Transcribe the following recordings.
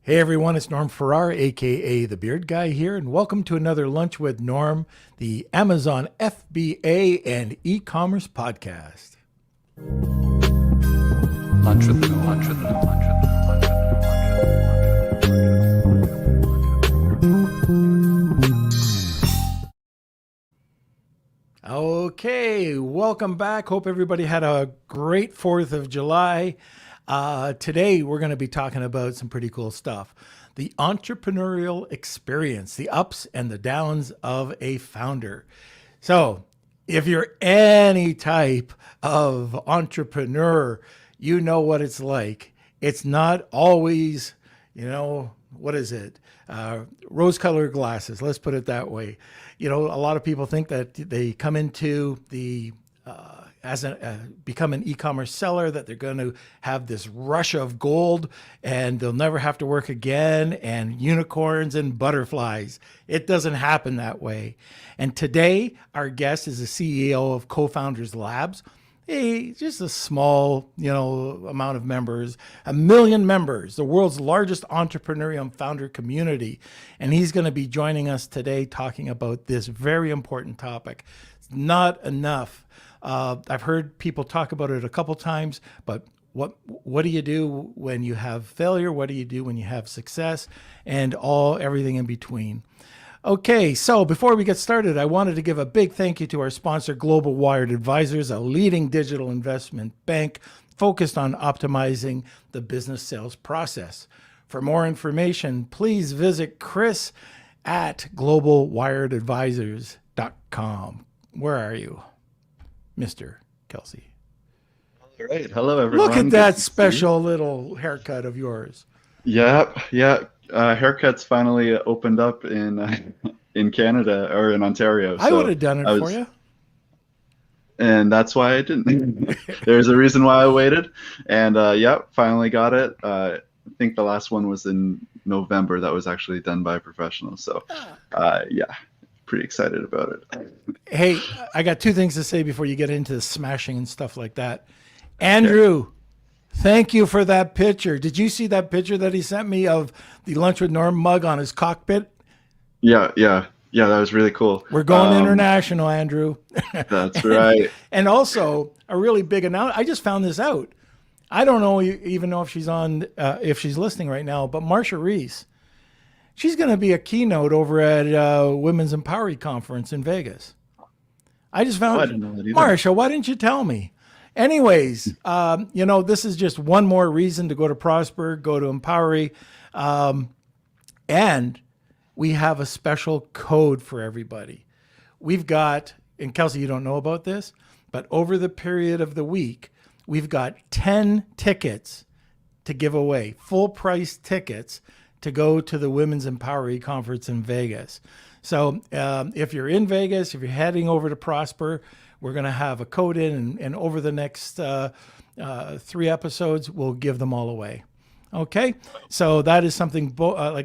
Hey everyone, it's Norm Farrar, aka the Beard Guy here, and welcome to another Lunch with Norm, the Amazon FBA and e-commerce podcast. Lunch with Norm. Lunch with Norm. Lunch with Norm. Lunch with Norm. Okay, welcome back. Hope everybody had a great 4th of July. Today, we're going to be talking about some pretty cool stuff. The entrepreneurial experience, the ups and the downs of a founder. So if you're any type of entrepreneur, you know what it's like. It's not always, what is it? Rose-colored glasses, let's put it that way. A lot of people think that they come into the become an e-commerce seller, that they're going to have this rush of gold and they'll never have to work again, and unicorns and butterflies. It doesn't happen that way. And today, our guest is the CEO of CoFounders Labs. Just a small, amount of members, 1 million members, the world's largest entrepreneurial and founder community. And he's going to be joining us today talking about this very important topic. It's not enough. I've heard people talk about it a couple times, but what do you do when you have failure? What do you do when you have success? And everything in between. Okay, so before we get started, I wanted to give a big thank you to our sponsor, Global Wired Advisors, a leading digital investment bank focused on optimizing the business sales process. For more information, please visit Chris at globalwiredadvisors.com. Where are you, Mr. Kelsey? All right. Hello, everyone. Look at that special little haircut of yours. Yeah. Haircuts finally opened up in Canada, or in Ontario. I would have done it for you. And that's why I didn't. There's a reason why I waited. And finally got it. I think the last one was in November. That was actually done by a professional. So pretty excited about it. Hey, I got two things to say before you get into the smashing and stuff like that. Andrew, thank you for that picture. Did you see that picture that he sent me of the Lunch with Norm mug on his cockpit? Yeah, that was really cool. We're going international, Andrew. That's right. And also, a really big announcement. I just found this out. I don't even know if she's on, if she's listening right now, but Marsha Reese, she's going to be a keynote over at Women's Empowery Conference in Vegas. I just found I didn't know that either. Marsha, why didn't you tell me? Anyways, this is just one more reason to go to Prosper, go to Empowery. And we have a special code for everybody. We've got, and Kelsey, you don't know about this, but over the period of the week, we've got 10 tickets to give away, full price tickets to go to the Women's Empowery Conference in Vegas. So if you're in Vegas, if you're heading over to Prosper, we're going to have a code in, and over the next 3 episodes, we'll give them all away. Okay, so that is something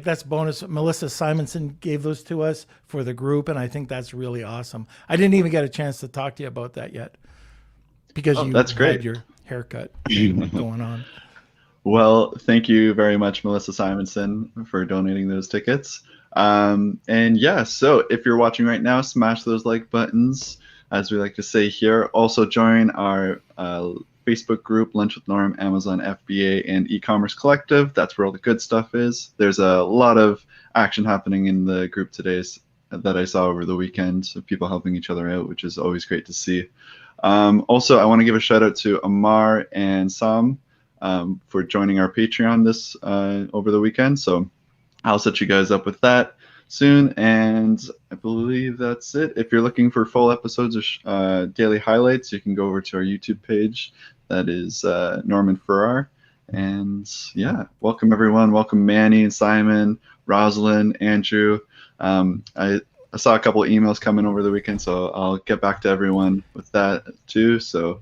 that's bonus. Melissa Simonson gave those to us for the group, and I think that's really awesome. I didn't even get a chance to talk to you about that yet because you that's great. had your haircut going on. Well, thank you very much, Melissa Simonson, for donating those tickets. So if you're watching right now, smash those like buttons, as we like to say here. Also join our Facebook group, Lunch with Norm, Amazon FBA, and e-commerce collective. That's where all the good stuff is. There's a lot of action happening in the group today that I saw over the weekend of people helping each other out, which is always great to see. Also, I want to give a shout out to Amar and Sam for joining our Patreon this over the weekend. So I'll set you guys up with that soon, and I believe that's it. If you're looking for full episodes of daily highlights, you can go over to our YouTube page. That is Norman Farrar. And welcome everyone. Welcome Manny, Simon, Rosalind, Andrew. I saw a couple of emails coming over the weekend, so I'll get back to everyone with that too. So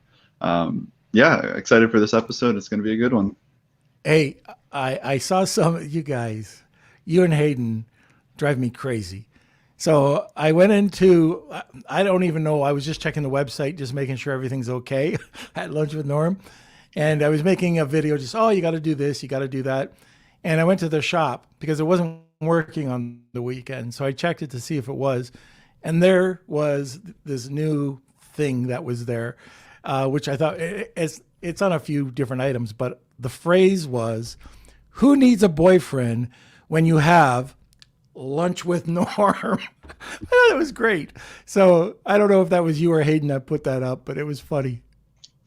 excited for this episode. It's going to be a good one. Hey, I saw some of you guys, you and Hayden, drive me crazy. So I went into, I don't even know, I was just checking the website, just making sure everything's okay at Lunch with Norm. And I was making a video just, you got to do this, you got to do that. and I went to the shop because it wasn't working on the weekend. So I checked it to see if it was, and there was this new thing that was there, which I thought it's on a few different items, but the phrase was, "Who needs a boyfriend when you have lunch with Norm?" I thought it was great. So I don't know if that was you or Hayden that put that up, but it was funny.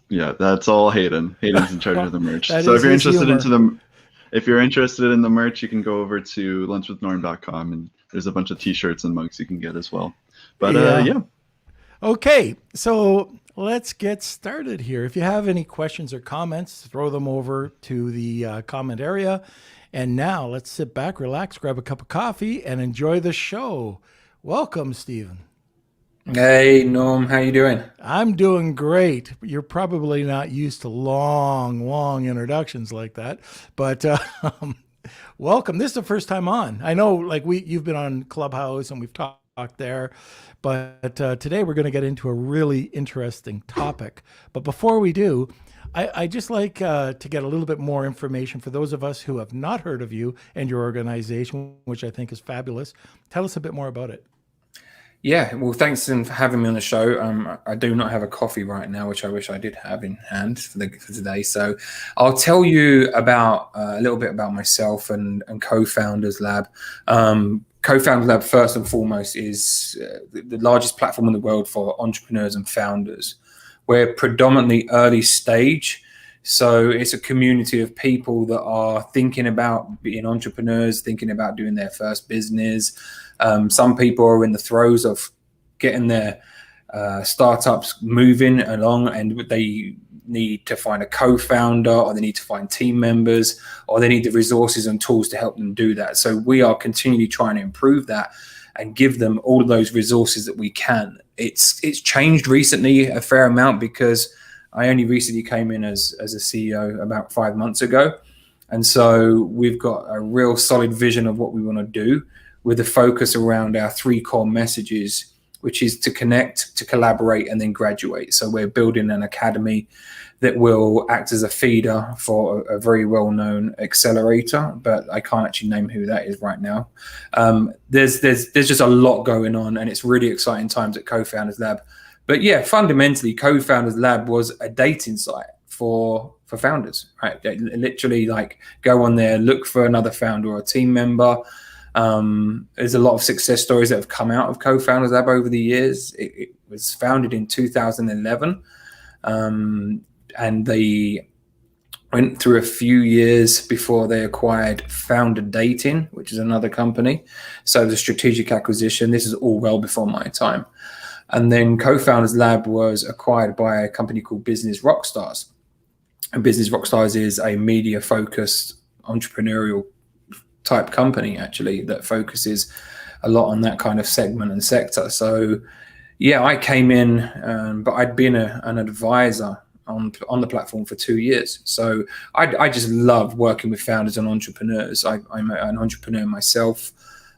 Yeah, that's all Hayden. Hayden's in charge of the merch. That So is if you're his interested humor. if you're interested in the merch, you can go over to lunchwithnorm.com, and there's a bunch of t-shirts and mugs you can get as well. But Yeah. yeah. Okay, so let's get started here. If you have any questions or comments, throw them over to the comment area. And now let's sit back, relax, grab a cup of coffee, and enjoy the show. Welcome, Stephen. Hey Norm, how you doing? I'm doing great. You're probably not used to long introductions like that, but welcome. This is the first time on. I know, like you've been on Clubhouse and we've talked there, but today we're going to get into a really interesting topic. But before we do, I just like to get a little bit more information for those of us who have not heard of you and your organization, which I think is fabulous. Tell us a bit more about it. Yeah, well, thanks for having me on the show. I do not have a coffee right now, which I wish I did have in hand for today. So I'll tell you about a little bit about myself and CoFounders Lab. CoFounders Lab, first and foremost, is the largest platform in the world for entrepreneurs and founders. We're predominantly early stage. So it's a community of people that are thinking about being entrepreneurs, thinking about doing their first business. Some people are in the throes of getting their startups moving along, and they need to find a co-founder, or they need to find team members, or they need the resources and tools to help them do that. So we are continually trying to improve that and give them all of those resources that we can. It's changed recently a fair amount because I only recently came in as a CEO about 5 months ago. And so we've got a real solid vision of what we want to do, with a focus around our 3 core messages, which is to connect, to collaborate, and then graduate. So we're building an academy that will act as a feeder for a very well-known accelerator, but I can't actually name who that is right now. There's just a lot going on, and it's really exciting times at CoFounders Lab. But yeah, fundamentally, CoFounders Lab was a dating site for founders, right? They literally like go on there, look for another founder or a team member. There's a lot of success stories that have come out of CoFounders Lab over the years. It was founded in 2011, and they went through a few years before they acquired Founder Dating, which is another company. So the strategic acquisition, this is all well before my time. And then CoFounders Lab was acquired by a company called Business Rockstars. And Business Rockstars is a media-focused entrepreneurial type company, actually, that focuses a lot on that kind of segment and sector. So yeah, I came in, but I'd been an advisor on the platform for 2 years. So I just love working with founders and entrepreneurs. I'm an entrepreneur myself.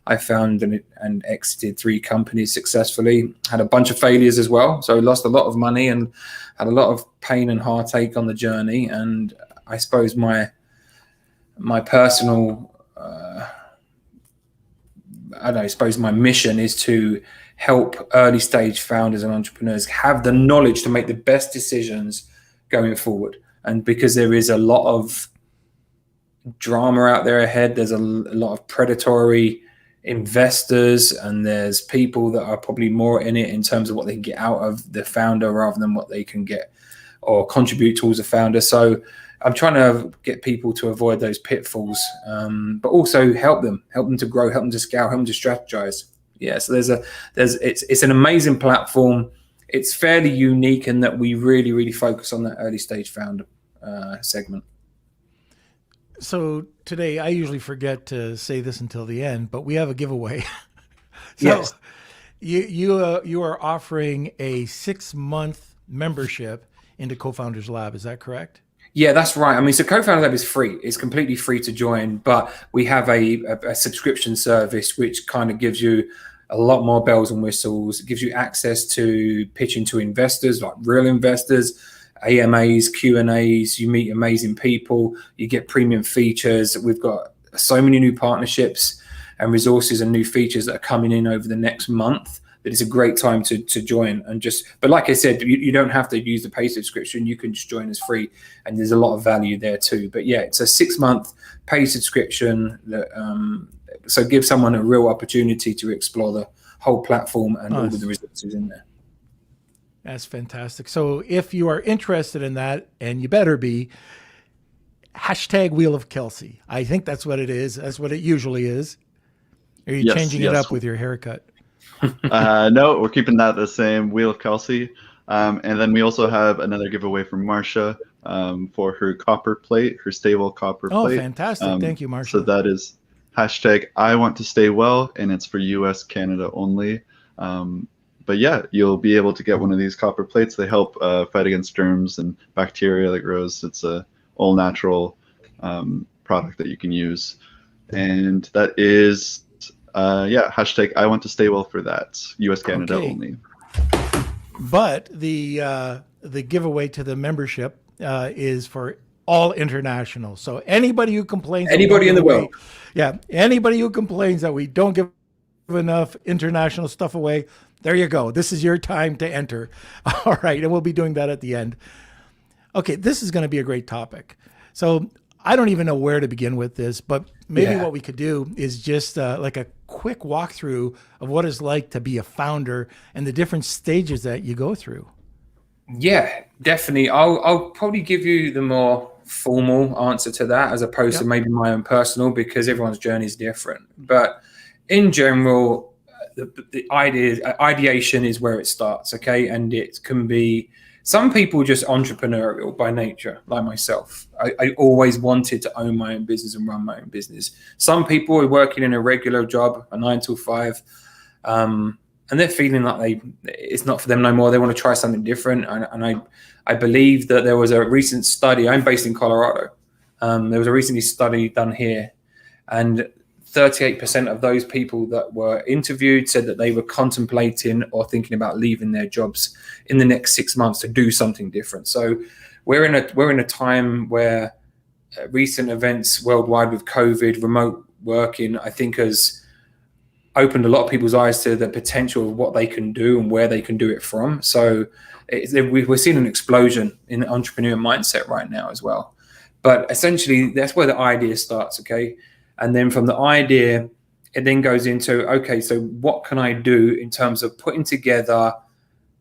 I founded and exited 3 companies successfully, had a bunch of failures as well. So I lost a lot of money and had a lot of pain and heartache on the journey. And I suppose my personal I suppose my mission is to help early stage founders and entrepreneurs have the knowledge to make the best decisions going forward. And because there is a lot of drama out there ahead, there's a lot of predatory investors, and there's people that are probably more in it in terms of what they can get out of the founder rather than what they can get or contribute towards a founder. So I'm trying to get people to avoid those pitfalls, but also help them to grow, help them to scale, help them to strategize. Yeah, so it's an amazing platform. It's fairly unique in that we really focus on that early stage founder segment. So today, I usually forget to say this until the end, but we have a giveaway. So Yes. you are offering a 6-month membership into CoFounders Lab. Is that correct? Yeah, that's right. I mean, so CoFounders Lab is free. It's completely free to join, but we have a subscription service which kind of gives you a lot more bells and whistles. It gives you access to pitching to investors, like real investors, AMAs, Q&As. You meet amazing people. You get premium features. We've got so many new partnerships and resources and new features that are coming in over the next month that it's a great time to join. And just, but like I said, you don't have to use the paid subscription. You can just join as free, and there's a lot of value there too. But yeah, it's a 6-month paid subscription that so give someone a real opportunity to explore the whole platform and all of the resources in there. That's fantastic. So if you are interested in that, and you better be, hashtag Wheel of Kelsey. I think that's what it is. That's what it usually is. Are you changing it up with your haircut? No, we're keeping that the same, Wheel of Kelsey. And then we also have another giveaway from Marcia for her copper plate, her stable copper plate. Oh, fantastic. Thank you, Marcia. So that is hashtag I want to stay well, and it's for US, Canada only. But yeah, you'll be able to get one of these copper plates. They help fight against germs and bacteria that grows. It's a all natural product that you can use. And that is, hashtag I want to stay well for that. US, Canada only. But the giveaway to the membership is for all international. So anybody who complains, anybody in the world, anybody who complains that we don't give enough international stuff away, there you go. This is your time to enter. All right, and we'll be doing that at the end. Okay, this is going to be a great topic. So I don't even know where to begin with this, but maybe what we could do is just like a quick walkthrough of what it's like to be a founder and the different stages that you go through. Yeah, definitely. I'll probably give you the more formal answer to that as opposed to maybe my own personal, because everyone's journey is different. But in general, the ideation is where it starts, okay? And it can be, some people just entrepreneurial by nature, like myself. I always wanted to own my own business and run my own business. Some people are working in a regular job, a 9 to 5, and they're feeling like it's not for them no more. They want to try something different. And I believe that there was a recent study. I'm based in Colorado. There was a recent study done here, and 38% of those people that were interviewed said that they were contemplating or thinking about leaving their jobs in the next 6 months to do something different. So we're in a time where recent events worldwide with COVID, remote working, I think has opened a lot of people's eyes to the potential of what they can do and where they can do it from. So we're seeing an explosion in the entrepreneur mindset right now as well. But essentially, that's where the idea starts, okay? And then from the idea, it then goes into, okay, so what can I do in terms of putting together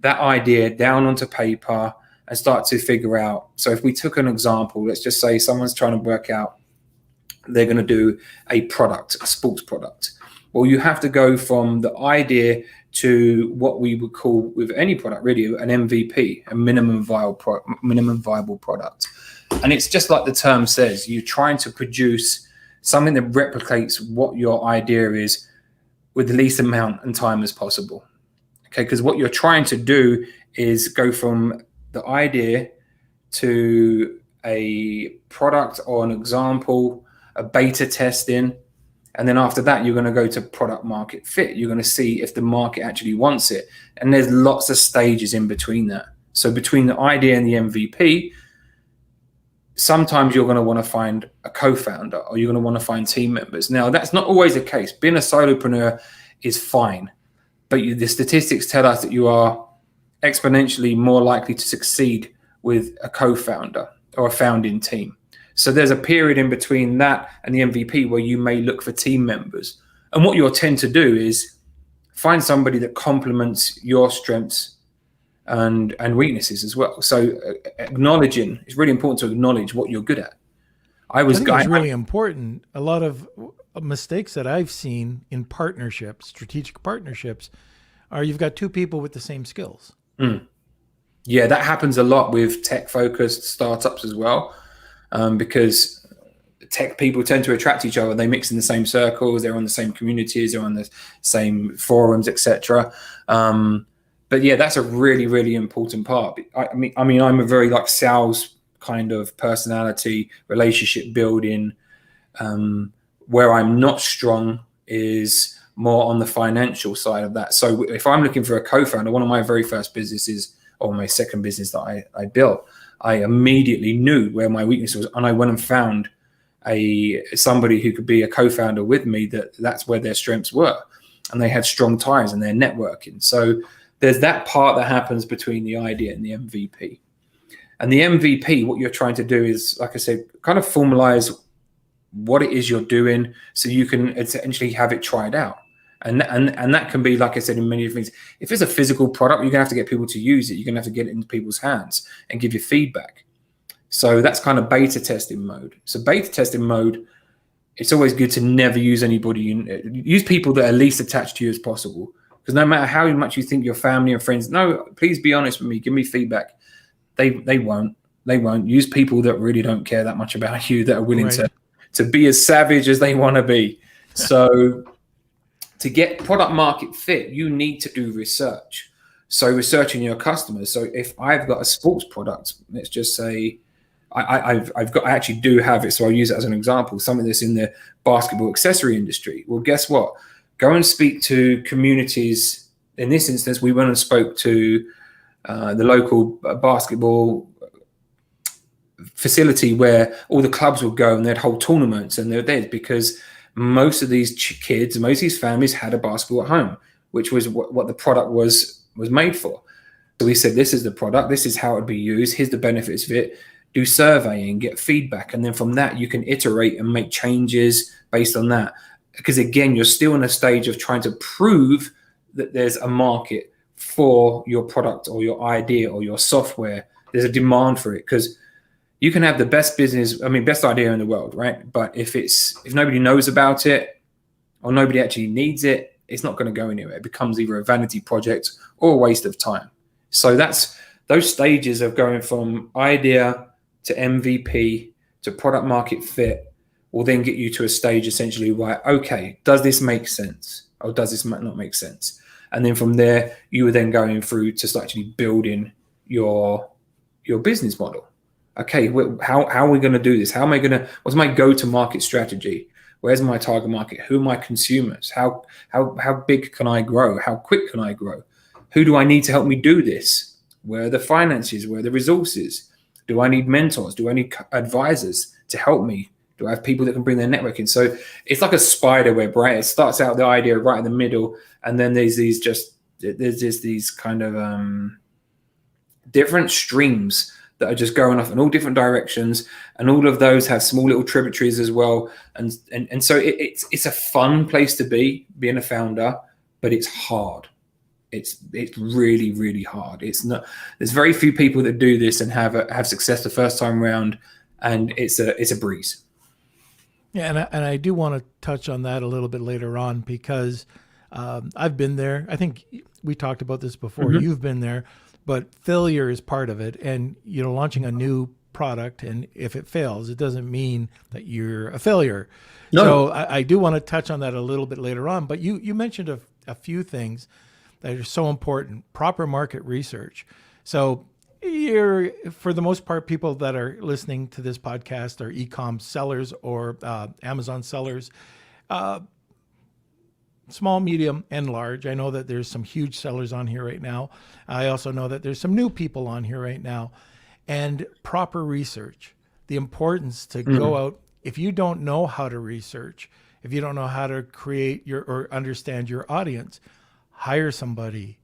that idea down onto paper and start to figure out. So if we took an example, let's just say someone's trying to work out, they're going to do a product, a sports product. Well, you have to go from the idea to what we would call with any product, really, an MVP, a minimum viable product. And it's just like the term says, you're trying to produce something that replicates what your idea is with the least amount and time as possible. Okay, because what you're trying to do is go from the idea to a product or an example, a beta testing, and then after that, you're going to go to product market fit. You're going to see if the market actually wants it. And there's lots of stages in between that. So between the idea and the MVP, sometimes you're going to want to find a co-founder or you're going to want to find team members. Now, that's not always the case. Being a solopreneur is fine, but the statistics tell us that you are exponentially more likely to succeed with a co-founder or a founding team. So there's a period in between that and the MVP where you may look for team members. And what you'll tend to do is find somebody that complements your strengths and weaknesses as well. So acknowledging, it's really important to acknowledge what you're good at. I think it's really important. A lot of mistakes that I've seen in partnerships, strategic partnerships, are you've got two people with the same skills. Yeah, that happens a lot with tech-focused startups as well, because tech people tend to attract each other. They mix in the same circles. They're on the same communities. They're on the same forums, etc. But yeah, that's a really, really important part. I mean, I'm a very like sales kind of personality, relationship building. Where I'm not strong is more on the financial side of that. So if I'm looking for a co-founder, one of my very first businesses or my second business that I built, I immediately knew where my weakness was, and I went and found somebody who could be a co-founder with me that's where their strengths were, and they had strong ties and they're networking. So there's that part that happens between the idea and the MVP. And the MVP, what you're trying to do is, like I said, kind of formalize what it is you're doing so you can essentially have it tried out. And that can be, like I said, in many different things. If it's a physical product, you're going to have to get people to use it. You're going to have to get it into people's hands and give you feedback. So that's kind of beta testing mode. So beta testing mode, it's always good to never use anybody. Use people that are least attached to you as possible. Because no matter how much you think your family and friends, no, please be honest with me, give me feedback. They won't. They won't. Use people that really don't care that much about you, that are willing to be as savage as they want to be. So to get product market fit, you need to do research. So researching your customers. So if I've got a sports product, let's just say I actually do have it. So I'll use it as an example, something that's in the basketball accessory industry. Well, guess what? Go and speak to communities. In this instance, we went and spoke to the local basketball facility where all the clubs would go and they'd hold tournaments, and they're there because most of these kids, most of these families had a basketball at home, which was what the product was made for. So we said, this is the product, this is how it would be used, here's the benefits of it, do surveying, get feedback, and then from that you can iterate and make changes based on that. Because again, you're still in a stage of trying to prove that there's a market for your product or your idea or your software. There's a demand for it, because you can have the best best idea in the world, right? But if nobody knows about it or nobody actually needs it, it's not going to go anywhere. It becomes either a vanity project or a waste of time. So that's those stages of going from idea to MVP to product market fit will then get you to a stage essentially where, okay, does this make sense? Or does this not make sense? And then from there, you are then going through to start actually building your business model. Okay, how are we going to do this? What's my go-to-market strategy? Where's my target market? Who are my consumers? How big can I grow? How quick can I grow? Who do I need to help me do this? Where are the finances? Where are the resources? Do I need mentors? Do I need advisors to help me? Do I have people that can bring their network in? So it's like a spider web, right? It starts out the idea right in the middle, and then there's these kind of different streams that are just going off in all different directions, and all of those have small little tributaries as well. And so it's a fun place to be, being a founder, but it's hard. It's really, really hard. There's very few people that do this and have success the first time round, and it's a breeze. Yeah, and I do want to touch on that a little bit later on, because I've been there. I think we talked about this before. Mm-hmm. You've been there, but failure is part of it. And launching a new product, and if it fails, it doesn't mean that you're a failure. No. So I do want to touch on that a little bit later on. But you mentioned a few things that are so important. Proper market research. So for the most part, people that are listening to this podcast are e-com sellers or Amazon sellers, small, medium, and large. I know that there's some huge sellers on here right now. I also know that there's some new people on here right now. And proper research, the importance to go out. If you don't know how to research, if you don't know how to create or understand your audience, hire somebody.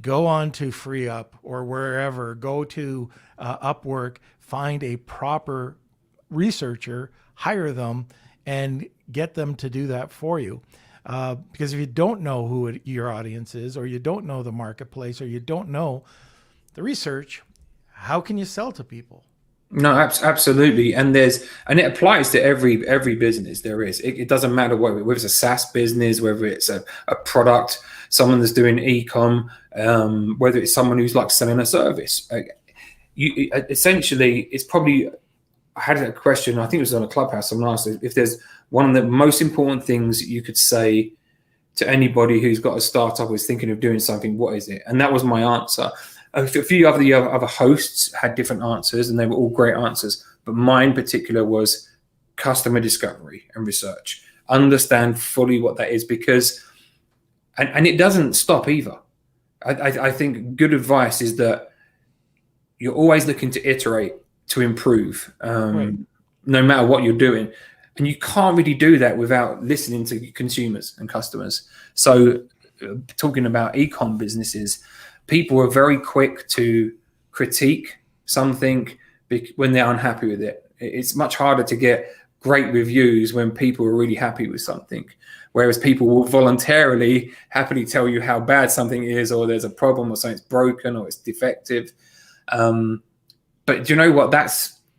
Go on to FreeUp or wherever, go to Upwork, find a proper researcher, hire them, and get them to do that for you. Because if you don't know who your audience is, or you don't know the marketplace, or you don't know the research, how can you sell to people? No, absolutely. And it applies to every business there is. It doesn't matter whether it's a SaaS business, whether it's a product, someone that's doing e-com, whether it's someone who's like selling a service. Essentially, it's probably, I had a question, I think it was on a Clubhouse, someone asked if there's one of the most important things you could say to anybody who's got a startup or is thinking of doing something, what is it? And that was my answer. A few other hosts had different answers, and they were all great answers. But mine in particular was customer discovery and research. Understand fully what that is, because, and it doesn't stop either. I think good advice is that you're always looking to iterate, to improve, right, no matter what you're doing. And you can't really do that without listening to consumers and customers. So talking about e-com businesses, people are very quick to critique something when they're unhappy with it. It's much harder to get great reviews when people are really happy with something, whereas people will voluntarily happily tell you how bad something is, or there's a problem, or something's broken, or it's defective. But do you know what?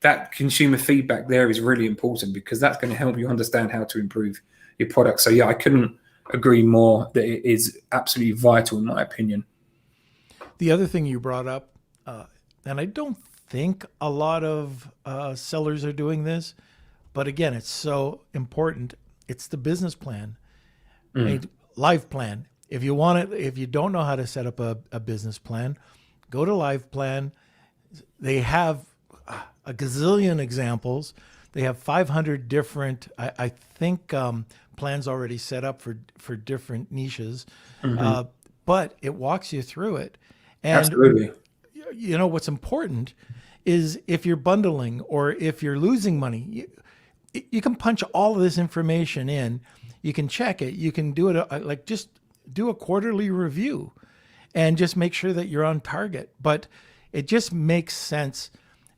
That consumer feedback there is really important, because that's going to help you understand how to improve your product. So yeah, I couldn't agree more that it is absolutely vital, in my opinion. The other thing you brought up, and I don't think a lot of sellers are doing this, but again, it's so important. It's the business plan, a life plan. If you want it, if you don't know how to set up a business plan, go to Life Plan. They have a gazillion examples. They have 500 different, I think, plans already set up for different niches, but it walks you through it. And Absolutely. you know what's important is if you're bundling or if you're losing money, you can punch all of this information in. You can check it. You can do it like just do a quarterly review and just make sure that you're on target. But it just makes sense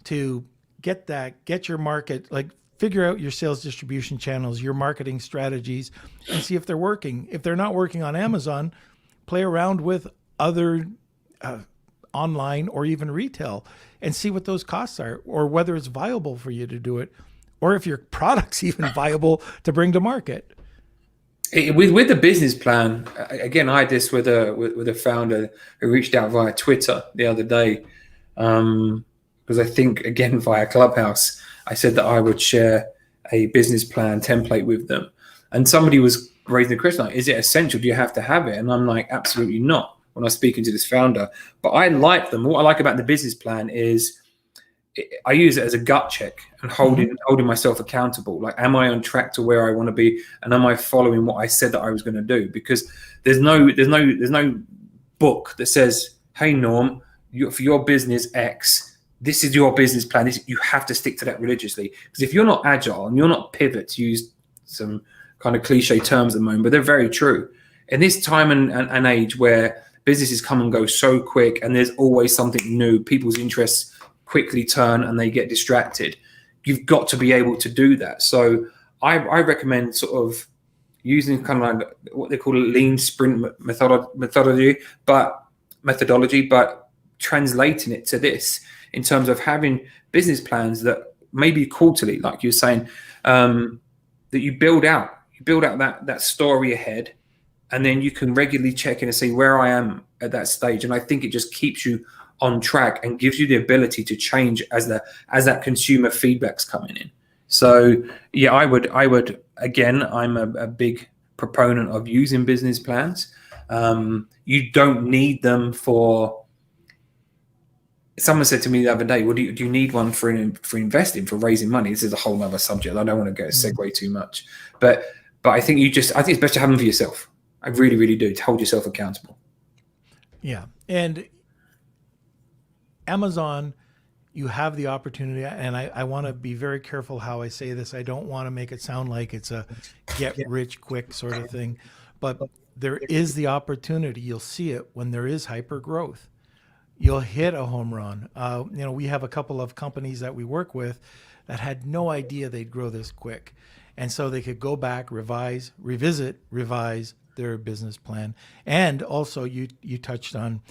to get your market, like figure out your sales distribution channels, your marketing strategies, and see if they're working. If they're not working on Amazon, play around with other online or even retail and see what those costs are, or whether it's viable for you to do it, or if your product's even viable to bring to market. With the business plan, again, I had this with a founder who reached out via Twitter the other day, because I think, again, via Clubhouse, I said that I would share a business plan template with them. And somebody was raising the question, like, is it essential? Do you have to have it? And I'm like, absolutely not, when I was speaking to this founder. But I like them. What I like about the business plan is I use it as a gut check and holding myself accountable. Like, am I on track to where I want to be? And am I following what I said that I was going to do? Because there's no book that says, hey, Norm, for your business X, this is your business plan. You have to stick to that religiously. Because if you're not agile and you're not pivot, to use some kind of cliche terms at the moment, but they're very true. In this time and age where businesses come and go so quick and there's always something new, people's interests quickly turn and they get distracted. You've got to be able to do that. So I recommend sort of using kind of like what they call a lean sprint methodology, but translating it to this in terms of having business plans that maybe quarterly, like you're saying, that you build out that story ahead, and then you can regularly check in and see where I am at that stage. And I think it just keeps you on track and gives you the ability to change as that consumer feedback's coming in. So yeah, I would again, I'm a big proponent of using business plans. You don't need them for. Someone said to me the other day, well, do you need one for investing, for raising money? This is a whole other subject. I don't want to go segue too much, but I think it's best to have them for yourself. I really, really do, to hold yourself accountable. Yeah. And Amazon, you have the opportunity, and I want to be very careful how I say this. I don't want to make it sound like it's a get rich quick sort of thing, but there is the opportunity. You'll see it when there is hyper growth. You'll hit a home run. We have a couple of companies that we work with that had no idea they'd grow this quick. And so they could go back, revise their business plan. And also you touched on,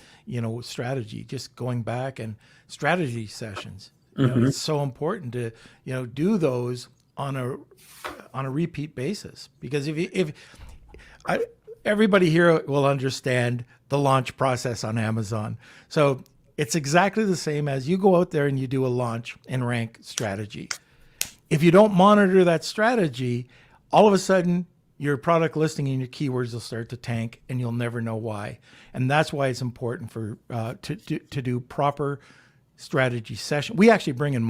strategy, just going back and strategy sessions. It's so important to, do those on a repeat basis, because everybody here will understand the launch process on Amazon. So it's exactly the same as you go out there and you do a launch and rank strategy. If you don't monitor that strategy, all of a sudden your product listing and your keywords will start to tank, and you'll never know why. And that's why it's important for to do proper strategy session. We actually bring in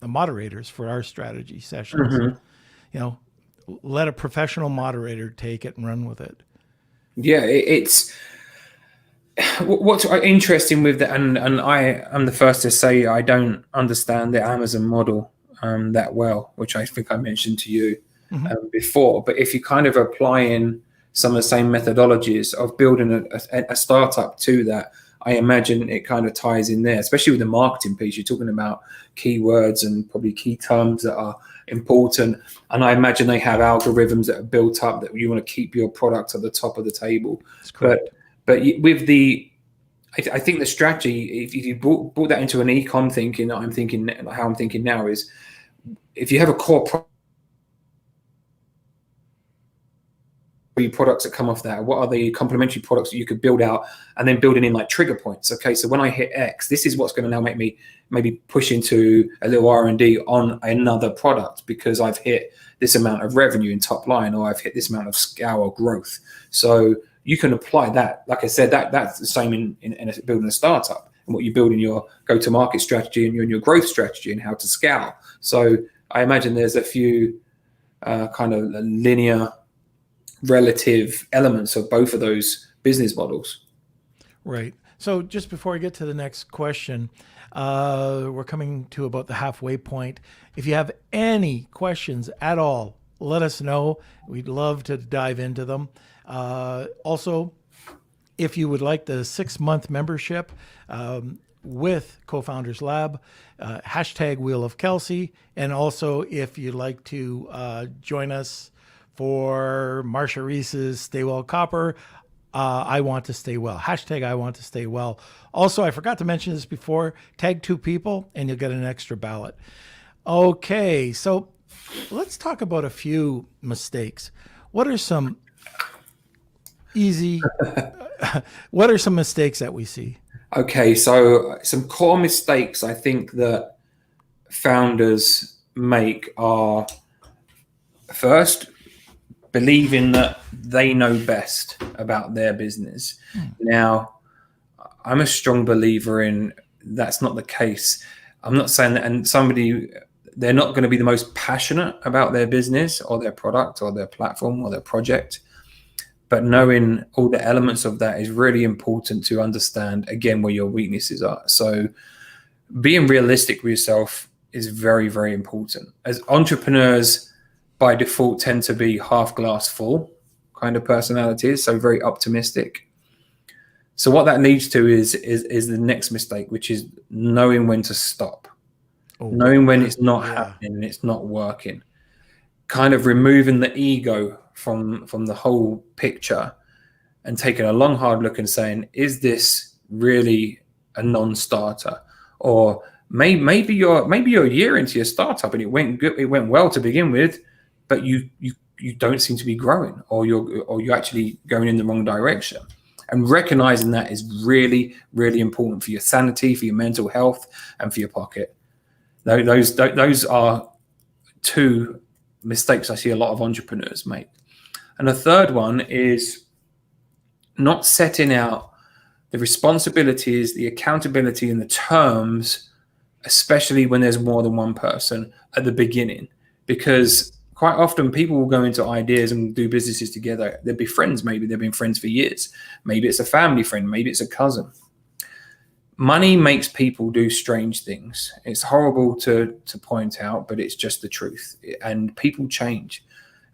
moderators for our strategy sessions. Let a professional moderator take it and run with it. Yeah, it's what's interesting with that, and I am the first to say I don't understand the Amazon model that well, which I think I mentioned to you before. But if you kind of apply in some of the same methodologies of building a startup to that, I imagine it kind of ties in there, especially with the marketing piece. You're talking about keywords and probably key terms that are important. And I imagine they have algorithms that are built up that you want to keep your product at the top of the table. That's correct. But with I think the strategy, if you brought that into an ecom thinking, how I'm thinking now is, if you have a core products that come off that, what are the complementary products that you could build out, and then building in like trigger points? Okay, so when I hit X, this is what's going to now make me maybe push into a little R&D on another product because I've hit this amount of revenue in top line, or I've hit this amount of scale or growth. So you can apply that. Like I said, that's the same in building a startup, and what you build in your go-to-market strategy and your growth strategy and how to scale. So I imagine there's a few kind of linear relative elements of both of those business models. Right. So just before I get to the next question, we're coming to about the halfway point. If you have any questions at all, let us know. We'd love to dive into them. Also, if you would like the 6-month membership with CoFounders Lab, hashtag Wheel of Kelsey. And also, if you'd like to join us for Marsha Reese's Stay Well Copper, I want to stay well. Hashtag I want to stay well. Also, I forgot to mention this before, tag 2 people and you'll get an extra ballot. Okay, so let's talk about a few mistakes. What are some what are some mistakes that we see? Okay, so some core mistakes I think that founders make are, first, believing that they know best about their business. Now, I'm a strong believer in that's not the case. I'm not saying that, and they're not going to be the most passionate about their business or their product or their platform or their project. But knowing all the elements of that is really important to understand, again, where your weaknesses are. So being realistic with yourself is very, very important. As entrepreneurs, by default, tend to be half glass full kind of personalities, so very optimistic. So what that leads to is the next mistake, which is knowing when to stop, knowing when it's not happening and it's not working, kind of removing the ego from the whole picture and taking a long, hard look and saying, is this really a non-starter? Or maybe you're a year into your startup and it went good, it went well to begin with, but you don't seem to be growing, or you're actually going in the wrong direction. And recognizing that is really, really important for your sanity, for your mental health, and for your pocket. Those are 2 mistakes I see a lot of entrepreneurs make. And the third one is not setting out the responsibilities, the accountability, and the terms, especially when there's more than one person at the beginning, because quite often people will go into ideas and do businesses together. They'll be friends. Maybe they've been friends for years. Maybe it's a family friend. Maybe it's a cousin. Money makes people do strange things. It's horrible to point out, but it's just the truth. And people change.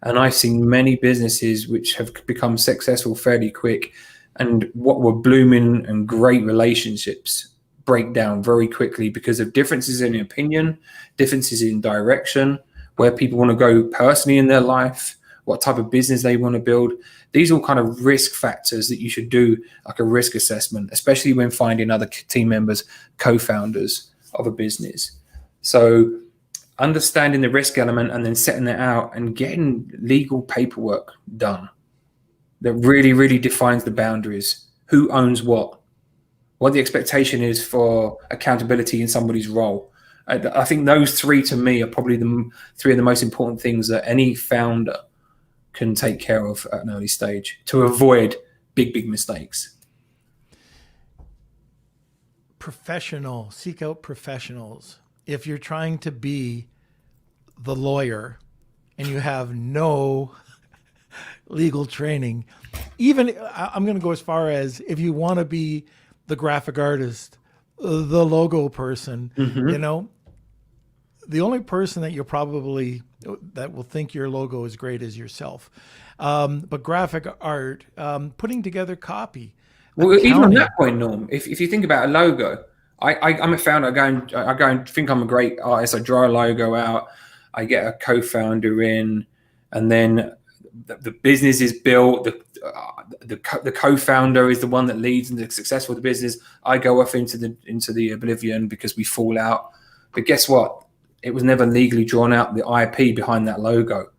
And I've seen many businesses which have become successful fairly quick, and what were blooming and great relationships break down very quickly because of differences in opinion, differences in direction, where people want to go personally in their life, what type of business they want to build. These are all kind of risk factors that you should do, like a risk assessment, especially when finding other team members, co-founders of a business. So understanding the risk element and then setting it out and getting legal paperwork done that really, really defines the boundaries, who owns what the expectation is for accountability in somebody's role. I think those 3 to me are probably the 3 of the most important things that any founder can take care of at an early stage to avoid big mistakes. Seek out professionals. If you're trying to be the lawyer and you have no legal training, even I'm going to go as far as if you want to be the graphic artist, the logo person, the only person that that will think your logo is great is yourself. But graphic art, putting together copy. Well, even on accounting. that point, Norm, if you think about a logo, I'm a founder. I go and think I'm a great artist. I draw a logo out. I get a co-founder in, and then the business is built. The co-founder is the one that leads and is successful the business. I go off into the oblivion because we fall out. But guess what? It was never legally drawn out. The IP behind that logo,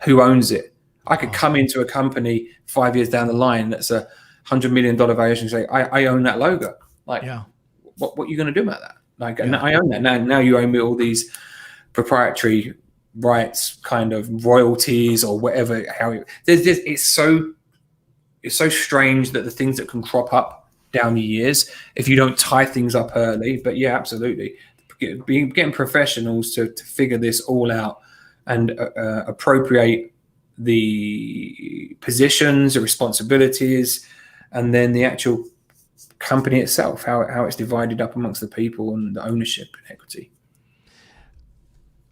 who owns it? I could come into a company 5 years down the line that's a $100 million valuation and say, I own that logo. Like, what are you going to do about that? Like, I own that. Now you own me all these proprietary rights, kind of royalties or whatever. It's so strange that the things that can crop up down the years if you don't tie things up early. But yeah, absolutely. Getting professionals to figure this all out and appropriate the positions, the responsibilities, and then the actual company itself, how it's divided up amongst the people and the ownership and equity.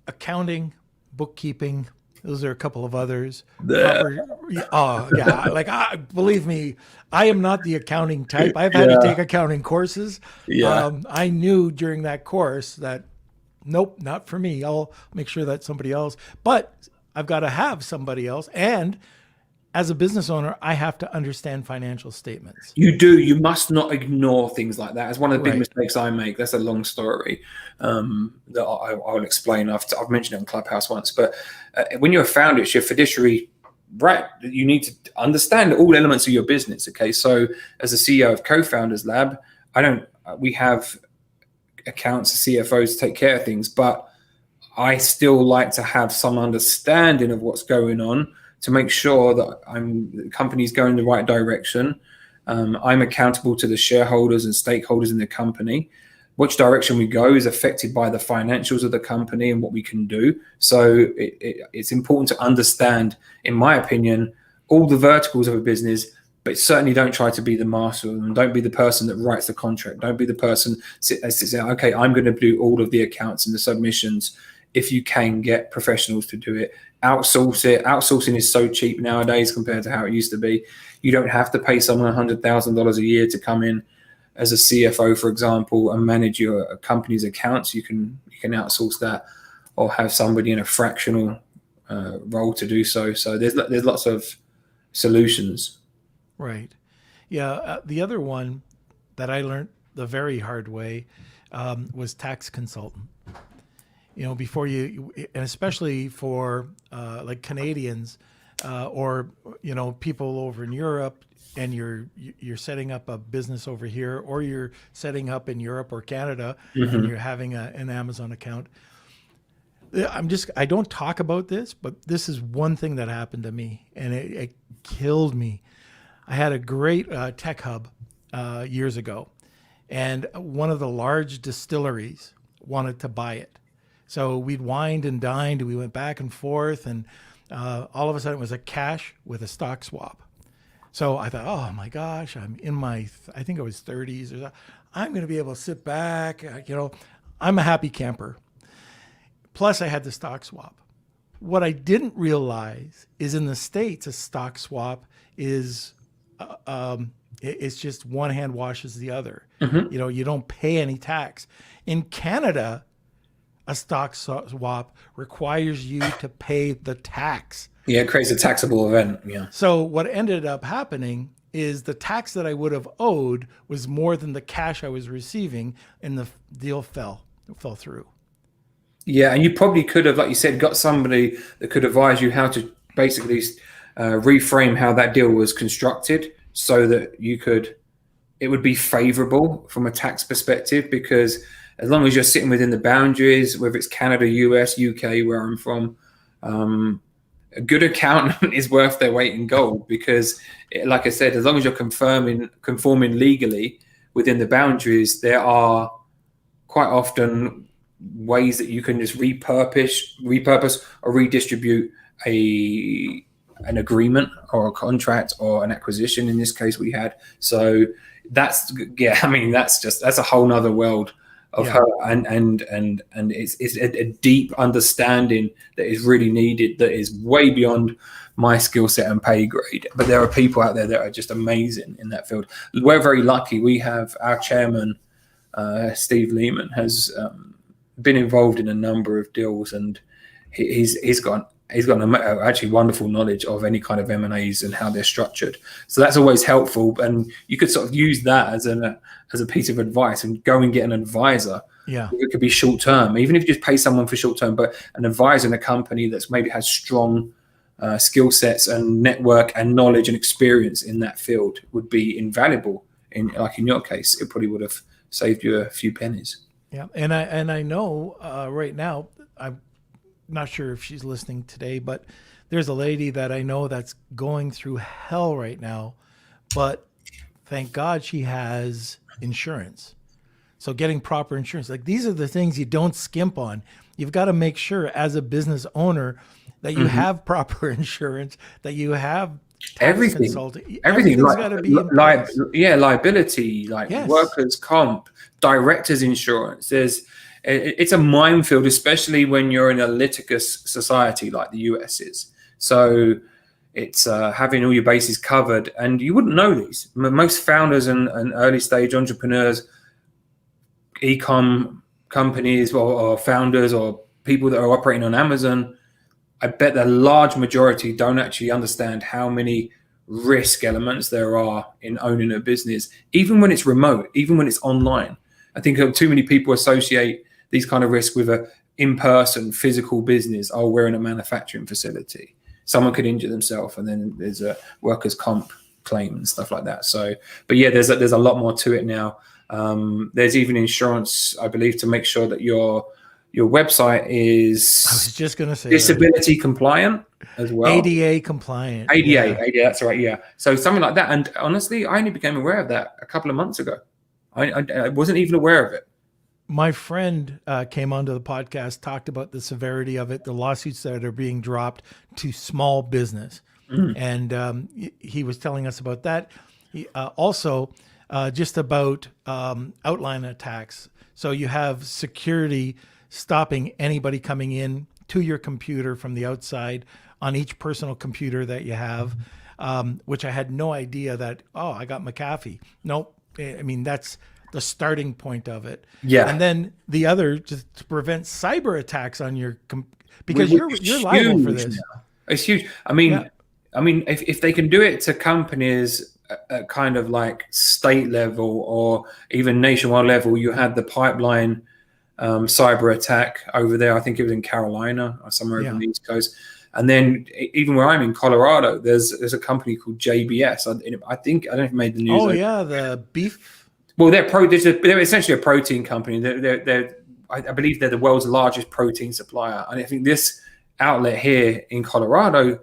Accounting, bookkeeping, those are a couple of others. Yeah. Believe me, I am not the accounting type. I've had to take accounting courses. I knew during that course that, nope, not for me. I'll make sure that's somebody else. But I've got to have somebody else. And as a business owner, I have to understand financial statements. You do. You must not ignore things like that. It's one of the big mistakes I make. That's a long story that I'll explain. I've mentioned it on Clubhouse once. But when you're a founder, it's your fiduciary right. You need to understand all elements of your business. Okay. So as a CEO of CoFounders Lab, we have accounts, CFOs to take care of things, but I still like to have some understanding of what's going on to make sure that the company's going in the right direction. I'm accountable to the shareholders and stakeholders in the company. Which direction we go is affected by the financials of the company and what we can do. So it's important to understand, in my opinion, all the verticals of a business, but certainly don't try to be the master of them. Don't be the person that writes the contract. Don't be the person that sits there, okay, I'm going to do all of the accounts and the submissions. If you can get professionals to do it, outsource it. Outsourcing is so cheap nowadays compared to how it used to be. You don't have to pay someone $100,000 a year to come in as a CFO, for example, and manage your company's accounts. You can outsource that, or have somebody in a fractional role to do so. So there's lots of solutions. Right. Yeah. The other one that I learned the very hard way was tax consultant. Before and especially for like Canadians or people over in Europe, and you're setting up a business over here, or you're setting up in Europe or Canada, and you're having an Amazon account. I don't talk about this, but this is one thing that happened to me, and it killed me. I had a great tech hub years ago, and one of the large distilleries wanted to buy it. So we'd wined and dined, and we went back and forth, and all of a sudden it was a cash with a stock swap. So I thought, oh my gosh, I'm in my, I think I was 30s. Or so. I'm going to be able to sit back. I'm a happy camper. Plus I had the stock swap. What I didn't realize is in the States, a stock swap is, it's just one hand washes the other. You don't pay any tax. In Canada, a stock swap requires you to pay the tax. Yeah, it creates a taxable event. Yeah. So what ended up happening is the tax that I would have owed was more than the cash I was receiving, and the deal fell through. Yeah, and you probably could have, like you said, got somebody that could advise you how to basically reframe how that deal was constructed so that it would be favorable from a tax perspective, because as long as you're sitting within the boundaries, whether it's Canada, US, UK, where I'm from, a good accountant is worth their weight in gold, because, like I said, as long as you're conforming legally within the boundaries, there are quite often ways that you can just repurpose or redistribute an agreement or a contract or an acquisition. In this case we had. So that's a whole nother world of Yeah. her, and it's a deep understanding that is really needed, that is way beyond my skill set and pay grade. But there are people out there that are just amazing in that field. We're very lucky. We have our chairman, Steve Lehman, has been involved in a number of deals, and he's got actually wonderful knowledge of any kind of M&As and how they're structured. So that's always helpful, and you could sort of use that as a piece of advice and go and get an advisor. Yeah. It could be short term, even if you just pay someone for short term, but an advisor in a company that's maybe has strong skill sets and network and knowledge and experience in that field would be invaluable. In your case, it probably would have saved you a few pennies. Yeah. And I know right now, I'm not sure if she's listening today, but there's a lady that I know that's going through hell right now, but thank God she has insurance. So getting proper insurance, like these are the things you don't skimp on. You've got to make sure as a business owner that you have proper insurance, that you have everything. Everything's got to be in place. Liability, like Yes. workers' comp, directors' insurance. It's a minefield, especially when you're in a litigious society like the US is. So it's having all your bases covered, and you wouldn't know these. Most founders and early stage entrepreneurs, e-com companies or founders or people that are operating on Amazon, I bet the large majority don't actually understand how many risk elements there are in owning a business, even when it's remote, even when it's online. I think too many people associate these kind of risks with a in-person physical business. Oh, we're in a manufacturing facility. Someone could injure themselves, and then there's a workers' comp claim and stuff like that. So, but yeah, there's a lot more to it now. There's even insurance, I believe, to make sure that your website is I was just going to say disability compliant as well. ADA compliant. ADA, that's right, yeah. So something like that. And honestly, I only became aware of that a couple of months ago. I wasn't even aware of it. My friend came onto the podcast, talked about the severity of it, the lawsuits that are being dropped to small business. And he was telling us about that. He, also, just about outline attacks. So you have security stopping anybody coming in to your computer from the outside on each personal computer that you have, which I had no idea that, oh, I got McAfee. Nope. I mean, that's the starting point of it. Yeah. And then the other, just to prevent cyber attacks on your because you're liable for this. Now. It's huge. I mean, if they can do it to companies at kind of like state level or even nationwide level, you had the pipeline cyber attack over there. I think it was in Carolina or somewhere over on the East Coast. And then even where I'm in Colorado, there's a company called JBS. I think, I don't know if it made the news. Oh yeah, the beef. Well, they're essentially a protein company. I believe they're the world's largest protein supplier. And I think this outlet here in Colorado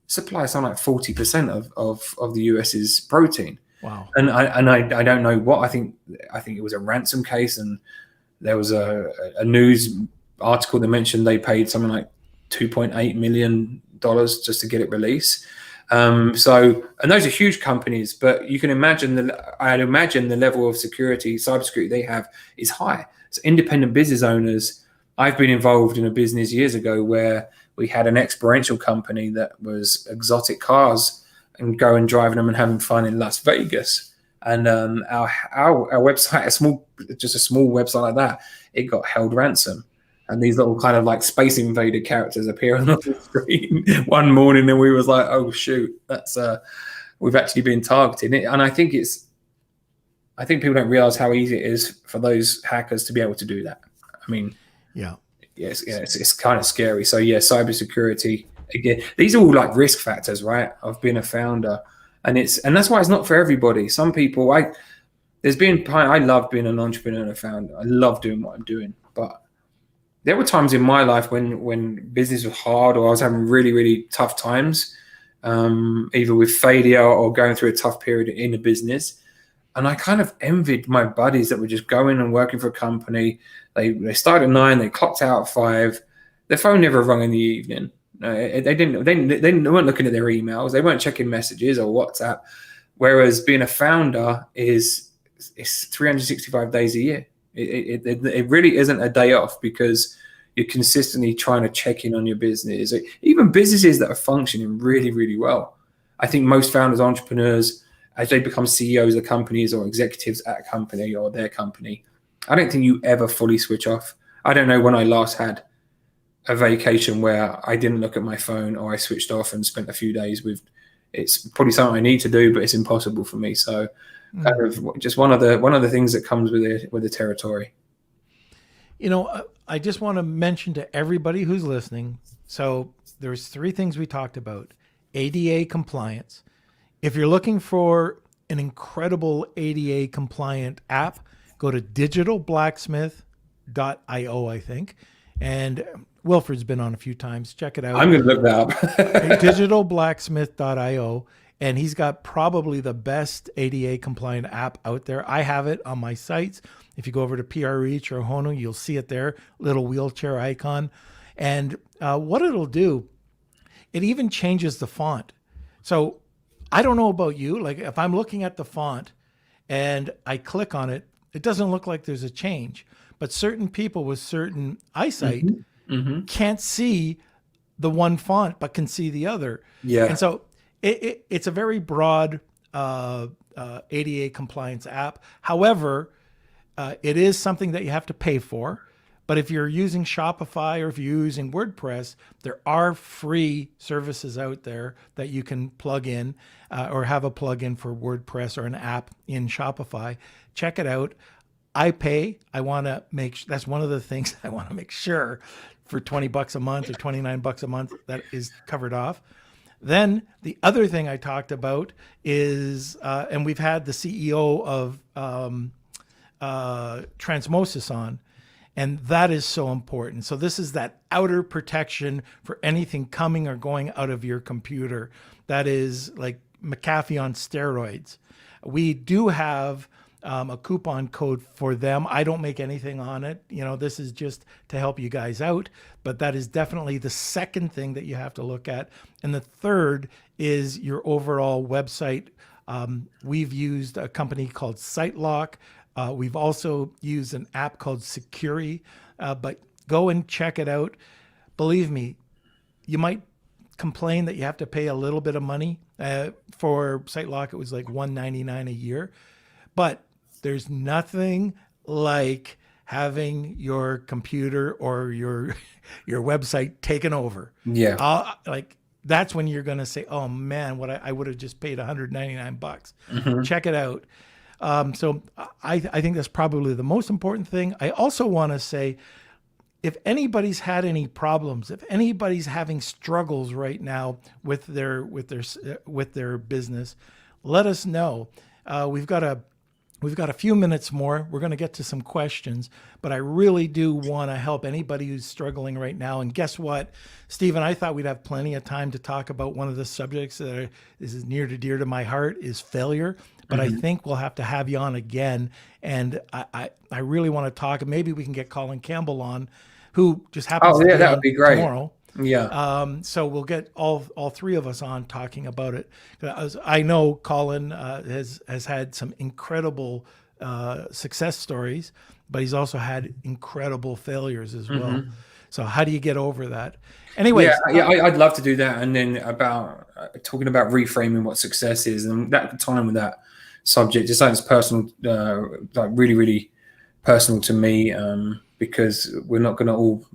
supplies something like 40% of the US's protein. Wow. And I don't know what. I think it was a ransom case, and there was a news article that mentioned they paid something like $2.8 million just to get it released. And those are huge companies, but you can imagine I'd imagine the level of security, cybersecurity they have is high. So independent business owners, I've been involved in a business years ago where we had an experiential company that was exotic cars and going driving them and having fun in Las Vegas. And our website, just a small website like that, it got held ransom. And these little kind of like Space Invader characters appear on the screen one morning, and we was like, "Oh shoot, that's we've actually been targeted." And I think people don't realize how easy it is for those hackers to be able to do that. I mean, it's kind of scary. So yeah, cybersecurity again. These are all like risk factors, right? Of being a founder, and that's why it's not for everybody. Some people, I love being an entrepreneur and a founder. I love doing what I'm doing, but there were times in my life when business was hard, or I was having really, really tough times, either with failure or going through a tough period in a business. And I kind of envied my buddies that were just going and working for a company. They started at 9, they clocked out at 5. Their phone never rung in the evening. They weren't looking at their emails. They weren't checking messages or WhatsApp. Whereas being a founder is 365 days a year. It really isn't a day off, because you're consistently trying to check in on your business. Even businesses that are functioning really, really well. I think most founders, entrepreneurs, as they become CEOs of companies or executives at a company or their company, I don't think you ever fully switch off. I don't know when I last had a vacation where I didn't look at my phone, or I switched off and spent a few days with. It's probably something I need to do, but it's impossible for me. So, kind of just one of the things that comes with the territory. You know, I just want to mention to everybody who's listening. So there's 3 things we talked about: ADA compliance. If you're looking for an incredible ADA compliant app, go to digitalblacksmith.io, I think. And Wilfred's been on a few times. Check it out. I'm going to look that up. digitalblacksmith.io. And he's got probably the best ADA compliant app out there. I have it on my sites. If you go over to PR Reach or Hono, you'll see it there, little wheelchair icon. And what it'll do, it even changes the font. So I don't know about you. Like if I'm looking at the font and I click on it, it doesn't look like there's a change. But certain people with certain eyesight can't see the one font, but can see the other. Yeah. And so it's a very broad ADA compliance app. However, it is something that you have to pay for. But if you're using Shopify or if you're using WordPress, there are free services out there that you can plug in or have a plugin for WordPress or an app in Shopify. Check it out. I pay. I want to that's one of the things I want to make sure for $20 a month or $29 a month that is covered off. Then the other thing I talked about is, and we've had the CEO of Transmosis on, and that is so important. So this is that outer protection for anything coming or going out of your computer. That is like McAfee on steroids. We do have a coupon code for them. I don't make anything on it. You know, this is just to help you guys out, but that is definitely the second thing that you have to look at. And the third is your overall website. We've used a company called SiteLock. We've also used an app called Securi, but go and check it out. Believe me, you might complain that you have to pay a little bit of money. For SiteLock, it was like $199 a year, but there's nothing like having your computer or your website taken over. Yeah. Like that's when you're going to say, oh man, what I would have just paid $199. Check it out. So I think that's probably the most important thing. I also want to say, if anybody's had any problems, if anybody's having struggles right now with their business, let us know. We've got a few minutes more. We're going to get to some questions, but I really do want to help anybody who's struggling right now. And guess what, Stephen, I thought we'd have plenty of time to talk about one of the subjects that is near to dear to my heart is failure. But I think we'll have to have you on again. And I really want to talk, and maybe we can get Colin Campbell on, who just happens to be that on would be great. Tomorrow. Yeah. So we'll get all 3 of us on talking about it. I know Colin has had some incredible success stories, but he's also had incredible failures as well. So how do you get over that? Anyways, I'd love to do that. And then about talking about reframing what success is, and that time with that subject, it's something that's personal, like really, really personal to me, because we're not going to all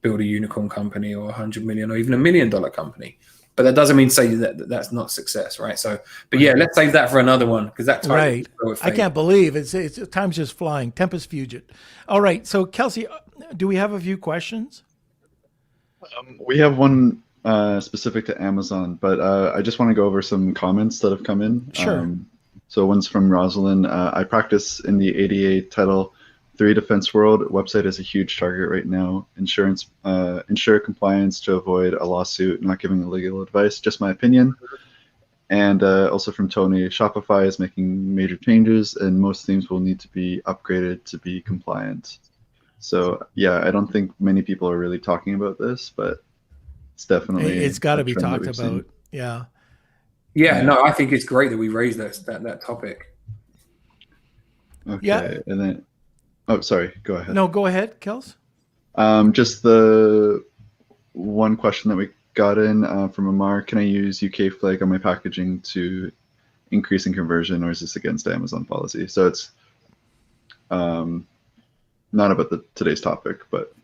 build a unicorn company or 100 million or even $1 million company, but that doesn't mean to say that that's not success, right? So, but yeah, let's save that for another one, because that time right. I can't believe it's time's just flying. Tempest Fugit. All right. So Kelsey, do we have a few questions? We have one specific to Amazon, but I just want to go over some comments that have come in. Sure. So one's from Rosalind. I practice in the ADA Title III defense world. Website is a huge target right now. Ensure compliance to avoid a lawsuit. Not giving legal advice, just my opinion. And also from Tony, Shopify is making major changes, and most themes will need to be upgraded to be compliant. So yeah, I don't think many people are really talking about this, but it's definitely it's got to be talked about. Yeah. Yeah, no, I think it's great that we raised that topic. Okay, Yeah. and then Oh, sorry. Go ahead. No, go ahead, Kels. Just the one question that we got in from Amar: can I use UK flag on my packaging to increase in conversion, or is this against Amazon policy? So it's not about today's topic, but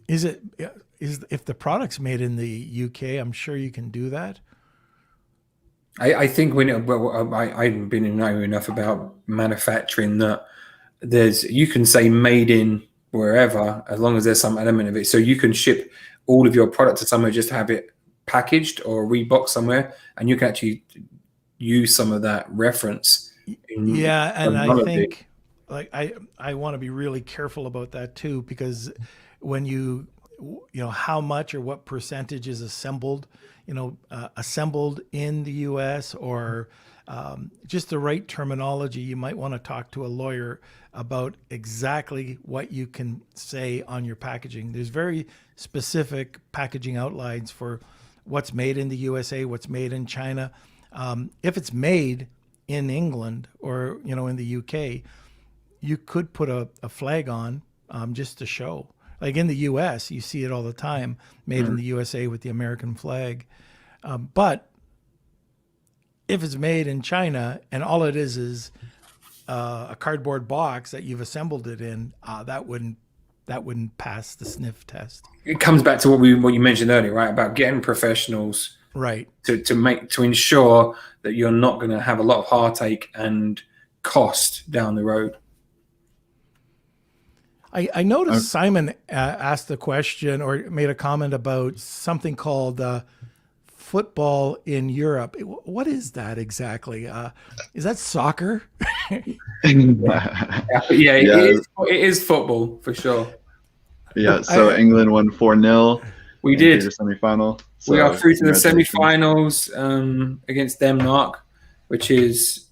Is if the product's made in the UK, I'm sure you can do that. I think I haven't been know enough about manufacturing that you can say made in wherever, as long as there's some element of it. So you can ship all of your product to somewhere, just have it packaged or reboxed somewhere, and you can actually use some of that reference. Yeah, and I think like I want to be really careful about that too, because when you know how much or what percentage is assembled, assembled in the US, or just the right terminology, you might want to talk to a lawyer about exactly what you can say on your packaging. There's very specific packaging outlines for what's made in the USA, what's made in China. If it's made in England or in the UK, you could put a flag on just to show. Like in the US, you see it all the time, made in the USA with the American flag. But if it's made in China and all it is a cardboard box that you've assembled it in, that wouldn't pass the sniff test. It comes back to what you mentioned earlier, right? About getting professionals, right, to ensure that you're not going to have a lot of heartache and cost down the road. I noticed Simon asked the question or made a comment about something called football in Europe. What is that exactly? Is that soccer? Yeah, it is football for sure. Yeah, so England won 4-0. We did. The semifinal. So we are through to the semifinals against Denmark, which is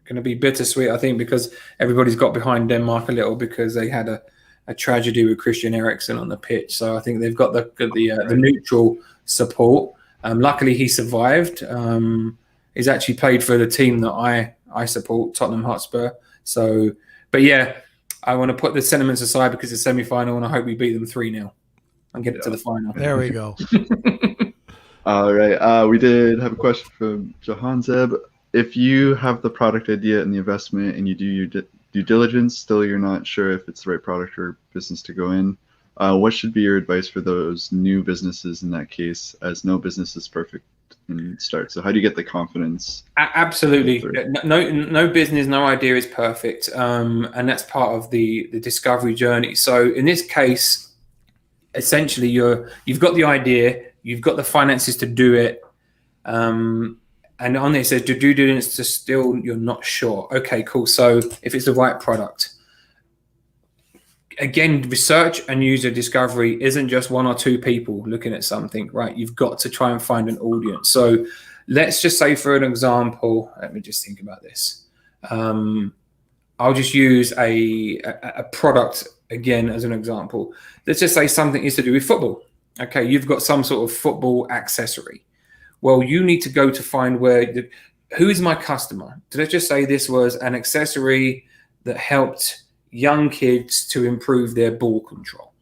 going to be bittersweet, I think, because everybody's got behind Denmark a little because they had a tragedy with Christian Eriksen on the pitch. So I think they've got the neutral support. Luckily, he survived. He's actually played for the team that I support, Tottenham Hotspur. So, but yeah, I want to put the sentiments aside because it's semi-final, and I hope we beat them 3-0 and get it to the final. There we go. All right. We did have a question from Jahan Zeb. If you have the product idea and the investment and you do your due diligence, still you're not sure if it's the right product or business to go in, what should be your advice for those new businesses in that case, as no business is perfect in start? So how do you get the confidence? Absolutely. No business, no idea is perfect. And that's part of the discovery journey. So in this case, essentially you've got the idea, you've got the finances to do it. And on there it says due diligence to still you're not sure. Okay, cool. So if it's the right product, again, research and user discovery isn't just one or two people looking at something, right? You've got to try and find an audience. So let's just say, for an example, let me just think about this. I'll just use a product again as an example. Let's just say something is to do with football. Okay, you've got some sort of football accessory. Well, you need to go to find who is my customer? Let's just say this was an accessory that helped young kids to improve their ball control.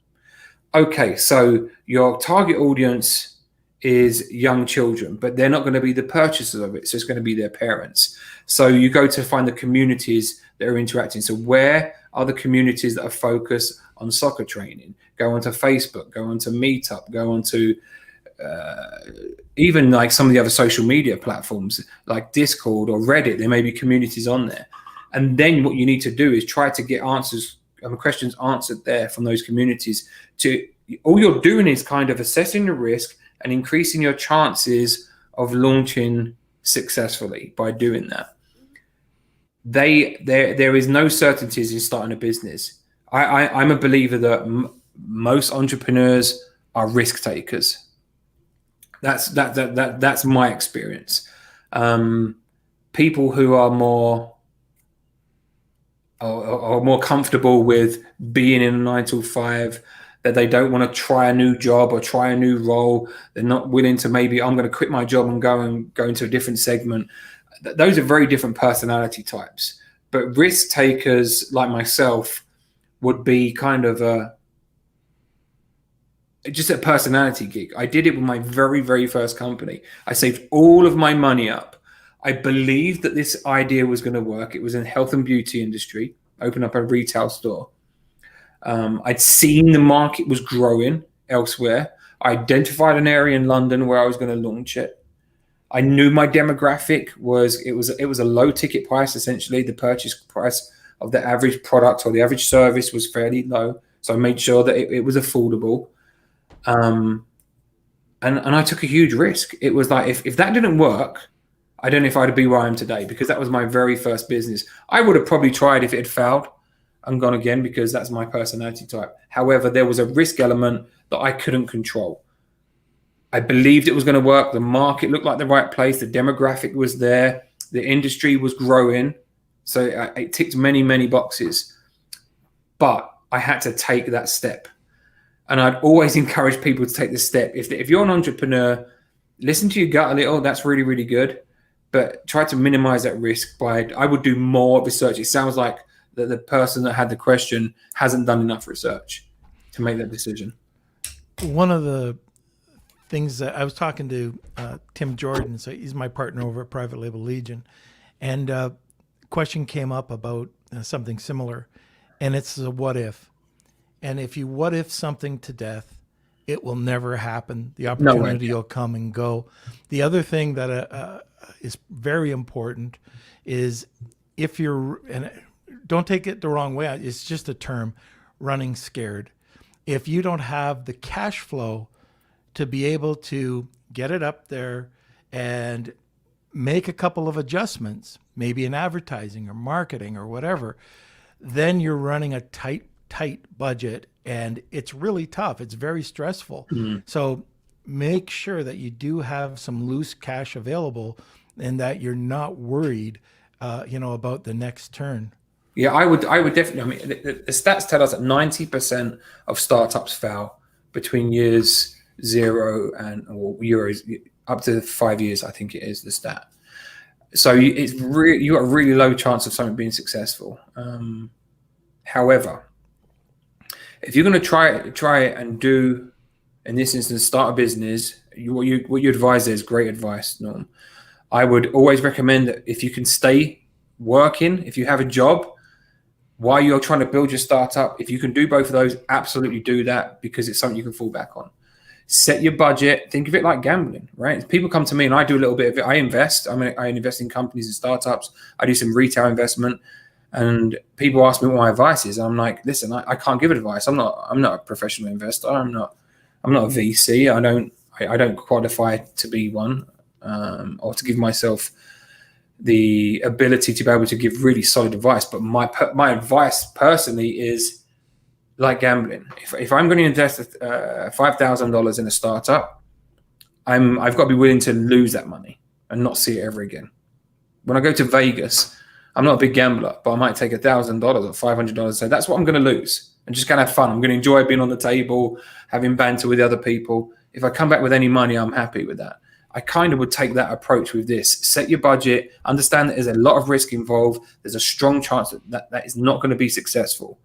Okay, so your target audience is young children, but they're not going to be the purchasers of it. So it's going to be their parents. So you go to find the communities that are interacting. So where are the communities that are focused on soccer training? Go onto Facebook, go onto Meetup, go onto even like some of the other social media platforms like Discord or Reddit. There may be communities on there. And then what you need to do is try to get answers and questions answered there from those communities. All you're doing is kind of assessing the risk and increasing your chances of launching successfully by doing that. There is no certainties in starting a business. I'm a believer that most entrepreneurs are risk takers. That's my experience. People who are more comfortable with being in a 9 to 5, that they don't want to try a new job or try a new role. They're not willing to maybe, I'm going to quit my job and go into a different segment. Those are very different personality types. But risk takers like myself would be kind of just a personality gig. I did it with my very, very first company. I saved all of my money up. I believed that this idea was going to work. It was in health and beauty industry, open up a retail store. I'd seen the market was growing elsewhere. I identified an area in London where I was going to launch it. I knew my demographic was it was a low ticket price. Essentially, the purchase price of the average product or the average service was fairly low. So I made sure that it was affordable. And I took a huge risk. It was like, if that didn't work, I don't know if I'd be where I am today, because that was my very first business. I would have probably tried if it had failed and gone again, because that's my personality type. However, there was a risk element that I couldn't control. I believed it was going to work. The market looked like the right place. The demographic was there. The industry was growing. So it ticked many, many boxes. But I had to take that step. And I'd always encourage people to take this step. If you're an entrepreneur, listen to your gut a little. That's really, really good. But try to minimize that risk I would do more research. It sounds like the person that had the question hasn't done enough research to make that decision. One of the things that I was talking to Tim Jordan, so he's my partner over at Private Label Legion, and question came up about something similar, and it's a what if. And if you what if something to death, it will never happen. The opportunity will come and go. The other thing that is very important is if you're, and don't take it the wrong way, it's just a term, running scared. If you don't have the cash flow to be able to get it up there and make a couple of adjustments, maybe in advertising or marketing or whatever, then you're running a tight budget, and it's really tough. It's very stressful. Mm-hmm. So make sure that you do have some loose cash available and that you're not worried, about the next turn. Yeah, I would definitely. I mean, the stats tell us that 90% of startups fail between years 0 or years up to 5 years. I think it is the stat. So you got a really low chance of something being successful. However, if you're going to try it and do, in this instance, start a business, what you advise is great advice, Norm. I would always recommend that if you can stay working, if you have a job while you're trying to build your startup, if you can do both of those, absolutely do that, because it's something you can fall back on. Set your budget. Think of it like gambling, right? People come to me and I do a little bit of it. I invest. I invest in companies and startups. I do some retail investment. And people ask me what my advice is. I'm like, listen, I can't give advice. I'm not a professional investor. I'm not a VC. I don't qualify to be one, or to give myself the ability to be able to give really solid advice. But my advice personally is like gambling. If I'm going to invest $5,000 in a startup, I've got to be willing to lose that money and not see it ever again. When I go to Vegas, I'm not a big gambler, but I might take $1,000 or $500 and say, that's what I'm going to lose. I'm just going to have fun. I'm going to enjoy being on the table, having banter with the other people. If I come back with any money, I'm happy with that. I kind of would take that approach with this. Set your budget, understand that there's a lot of risk involved. There's a strong chance that is not going to be successful.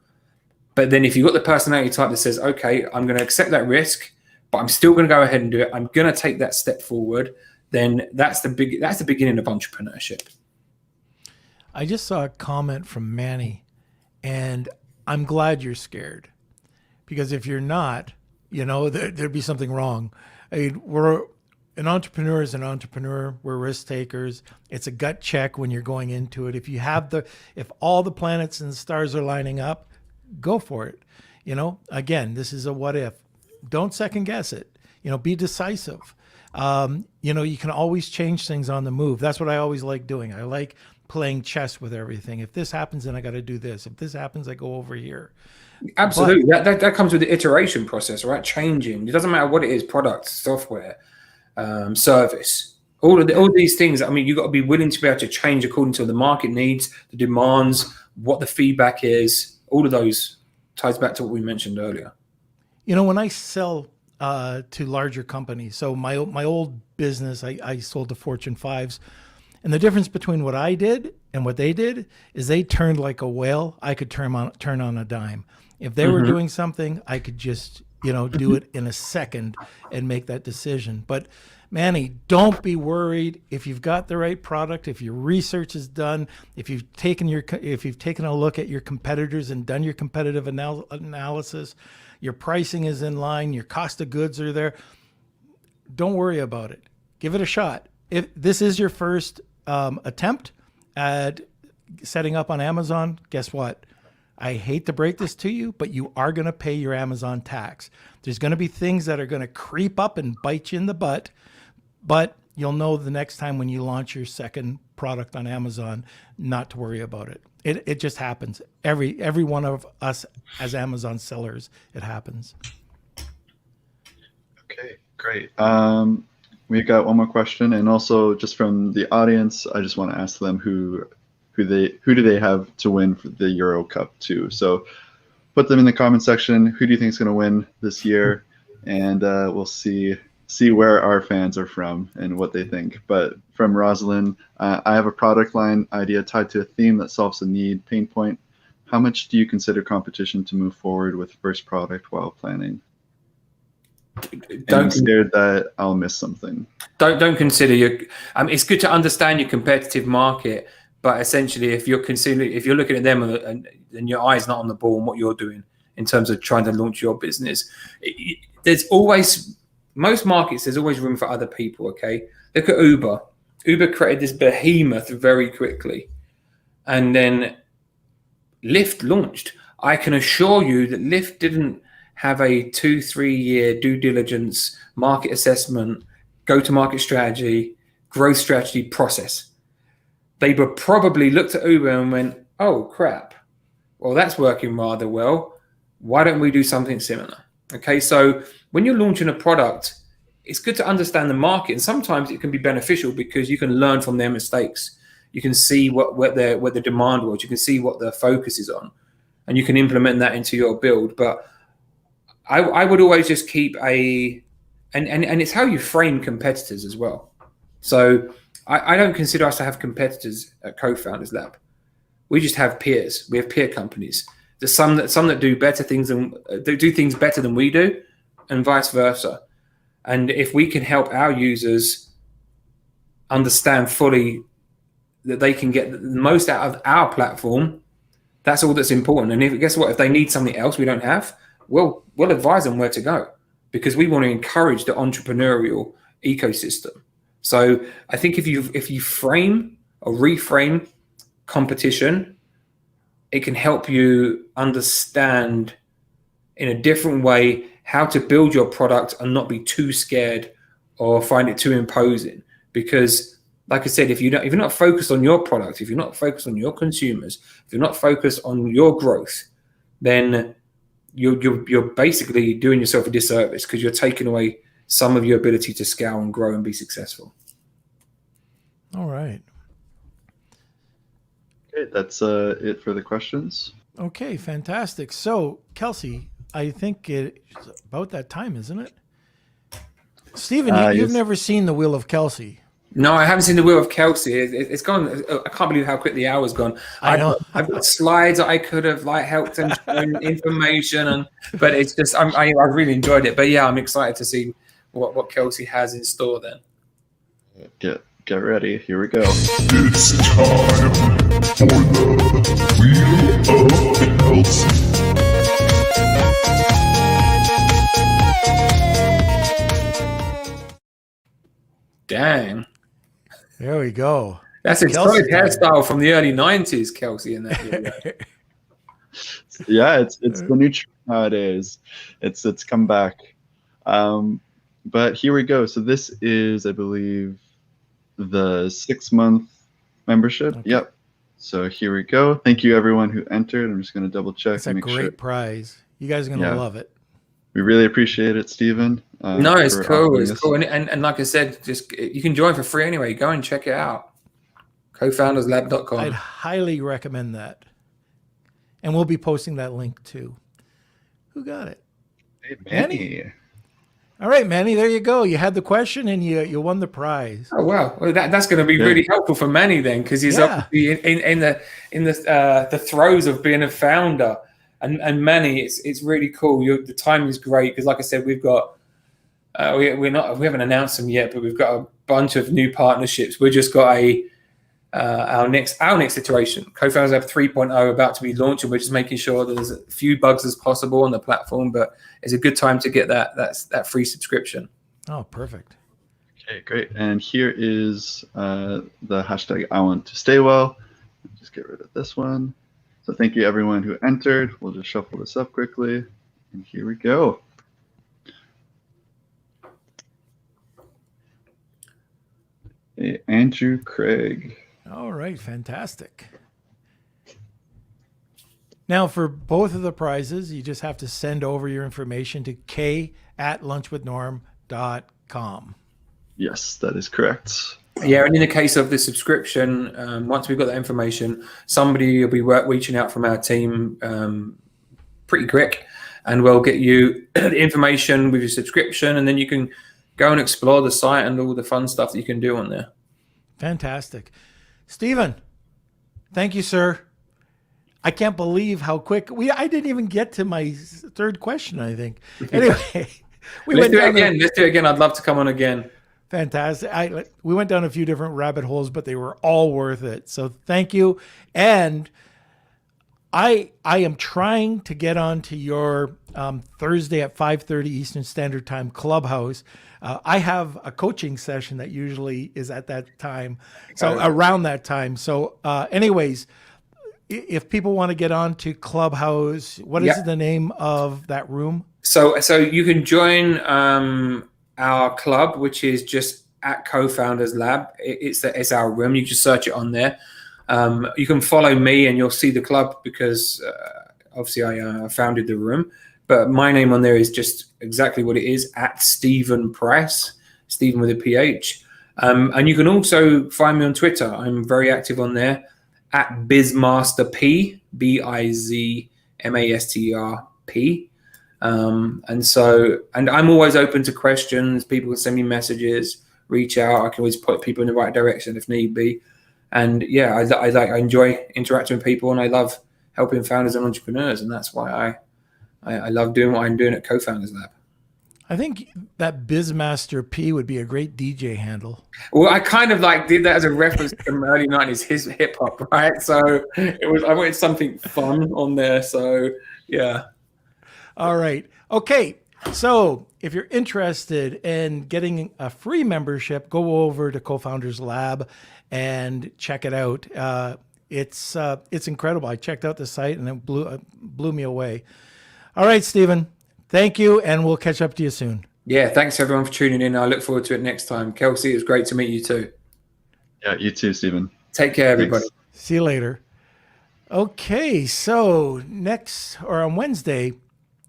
But then if you've got the personality type that says, okay, I'm going to accept that risk, but I'm still going to go ahead and do it, I'm going to take that step forward, then that's the beginning of entrepreneurship. I just saw a comment from Manny, and I'm glad you're scared, because if you're not, there'd be something wrong. I mean, an entrepreneur is an entrepreneur. We're risk takers. It's a gut check when you're going into it. If all the planets and stars are lining up, go for it. Again, this is a what if. Don't second guess it. Be decisive. You can always change things on the move. That's what I always like doing. I like playing chess with everything. If this happens, then I got to do this. If this happens, I go over here. Absolutely. That comes with the iteration process, right? Changing. It doesn't matter what it is, product, software, service, all these things. I mean, you've got to be willing to be able to change according to the market needs, the demands, what the feedback is. All of those ties back to what we mentioned earlier. When I sell to larger companies, so my old business, I sold to Fortune 5s. And the difference between what I did and what they did is they turned like a whale. I could turn on a dime. If they were doing something, I could just, do it in a second and make that decision. But Manny, don't be worried if you've got the right product, if your research is done, if you've taken a look at your competitors and done your competitive analysis, your pricing is in line, your cost of goods are there. Don't worry about it. Give it a shot. If this is your first attempt at setting up on Amazon, guess what? I hate to break this to you, but you are going to pay your Amazon tax. There's going to be things that are going to creep up and bite you in the butt, but you'll know the next time when you launch your second product on Amazon not to worry about it. It just happens. Every one of us as Amazon sellers, it happens. Okay, great. We've got one more question, and also just from the audience, I just want to ask them who do they have to win for the Euro Cup too. So put them in the comment section. Who do you think is going to win this year? And we'll see where our fans are from and what they think. But from Rosalind, I have a product line idea tied to a theme that solves a need, pain point. How much do you consider competition to move forward with first product while planning? I'm scared that I'll miss something. Don't consider it's good to understand your competitive market, but essentially, if you're looking at them and your eye's not on the ball and what you're doing in terms of trying to launch your business, there's always room for other people. Okay, look at Uber. Uber created this behemoth very quickly, and then Lyft launched. I can assure you that Lyft didn't have a 2-3 year due diligence, market assessment, go-to-market strategy, growth strategy process. They were probably looked at Uber and went, oh, crap. Well, that's working rather well. Why don't we do something similar? Okay, so when you're launching a product, it's good to understand the market. And sometimes it can be beneficial because you can learn from their mistakes. You can see what the demand was. You can see what the focus is on. And you can implement that into your build. But I would always just keep and it's how you frame competitors as well. So I don't consider us to have competitors at CoFounders Lab. We just have peers. We have peer companies. There's some that do better things than do things better than we do, and vice versa. And if we can help our users understand fully that they can get the most out of our platform, that's all that's important. And guess what? If they need something else we don't have, we'll advise them where to go, because we want to encourage the entrepreneurial ecosystem. So I think if you frame or reframe competition, it can help you understand in a different way how to build your product and not be too scared or find it too imposing. Because like I said, if you're not focused on your product, if you're not focused on your consumers, if you're not focused on your growth, then you're basically doing yourself a disservice, because you're taking away some of your ability to scale and grow and be successful. All right. Okay, that's it for the questions. Okay, fantastic. So, Kelsey, I think it's about that time, isn't it? Stephen, you've yes. never seen The Wheel of Kelsey. No, I haven't seen The Wheel of Kelsey. It's gone. I can't believe how quick the hour's gone. I know. I've got slides that I could have helped and shown information, but it's just I really enjoyed it. But yeah, I'm excited to see what Kelsey has in store then. Get ready. Here we go. It's time for the Wheel of Kelsey. Dang. There we go. That's a Kelsey solid hairstyle from the early 90s, Kelsey, in that video. Yeah, it's the new trend nowadays. It's come back. But here we go. So this is, I believe, the 6-month membership. Okay. Yep. So here we go. Thank you everyone who entered. I'm just going to double check. It's a great prize. You guys are going to love it. We really appreciate it, Stephen. No, it's cool. It's cool. And like I said, just you can join for free anyway. Go and check it out. CoFoundersLab.com. I'd highly recommend that. And we'll be posting that link too. Who got it? Hey, Manny. All right, Manny, there you go. You had the question and you won the prize. Oh wow, well, that's going to be really helpful for Manny then, because he's Yeah. obviously in the throes of being a founder. And Manny, it's really cool. The timing is great because, like I said, we've got we haven't announced them yet, but we've got a bunch of new partnerships. We just got our next iteration, CoFounders Lab 3.0, about to be launched, and we're just making sure that there's a few bugs as possible on the platform. But it's a good time to get that free subscription. Oh, perfect. Okay, great. And here is the hashtag I want to stay well. Just get rid of this one. So thank you everyone who entered. We'll just shuffle this up quickly. And here we go. Hey, Andrew Craig. All right, fantastic. Now, for both of the prizes, you just have to send over your information to k@lunchwithnorm.com. Yes, that is correct. Yeah, and in the case of the subscription, once we've got that information, somebody will be reaching out from our team pretty quick, and we'll get you the information with your subscription, and then you can go and explore the site and all the fun stuff that you can do on there. Fantastic. Stephen, thank you, sir. I can't believe how quick I didn't even get to my third question, I think. Anyway, Let's do it again. Let's do it again. I'd love to come on again. Fantastic. We went down a few different rabbit holes, but they were all worth it. So thank you. And I am trying to get on to your Thursday at 5:30 Eastern Standard Time Clubhouse. I have a coaching session that usually is at that time, so around that time. So anyways, if people want to get on to Clubhouse, what is the name of that room? So you can join our club, which is just at CoFounders Lab. It's our room. You just search it on there. You can follow me and you'll see the club because obviously I founded the room. But my name on there is just exactly what it is, at Stephen Price, Stephen with a PH. And you can also find me on Twitter. I'm very active on there, at BizmasterP, BizMasterP. And I'm always open to questions. People can send me messages, reach out. I can always put people in the right direction if need be. And yeah, I enjoy interacting with people, and I love helping founders and entrepreneurs, and that's why I love doing what I'm doing at CoFounders Lab. I think that Bizmaster P would be a great DJ handle. Well, I kind of did that as a reference to the early 90s hip hop, right? So I wanted something fun on there. So yeah. All right. Okay. So if you're interested in getting a free membership, go over to CoFounders Lab and check it out. It's incredible. I checked out the site and it blew me away. All right, Stephen, thank you, and we'll catch up to you soon. Yeah, thanks everyone for tuning in. I look forward to it next time. Kelsey, it was great to meet you too. Yeah, you too, Stephen. Take care, everybody. Thanks. See you later. Okay, so on Wednesday,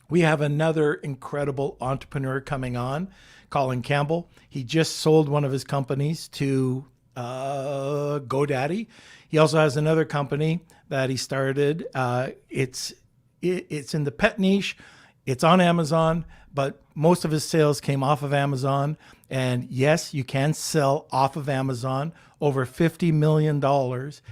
we have another incredible entrepreneur coming on, Colin Campbell. He just sold one of his companies to GoDaddy. He also has another company that he started. It's in the pet niche. It's on Amazon, but most of his sales came off of Amazon. And yes, you can sell off of Amazon, over $50 million.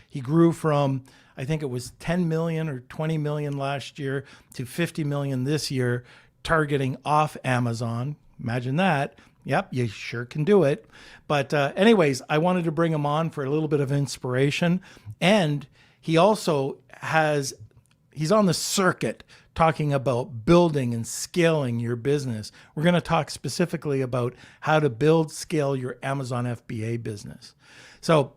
He grew from, I think it was 10 million or 20 million last year to 50 million this year, targeting off Amazon. Imagine that. Yep, you sure can do it. But anyways, I wanted to bring him on for a little bit of inspiration. And he also he's on the circuit talking about building and scaling your business. We're going to talk specifically about how to scale your Amazon FBA business. So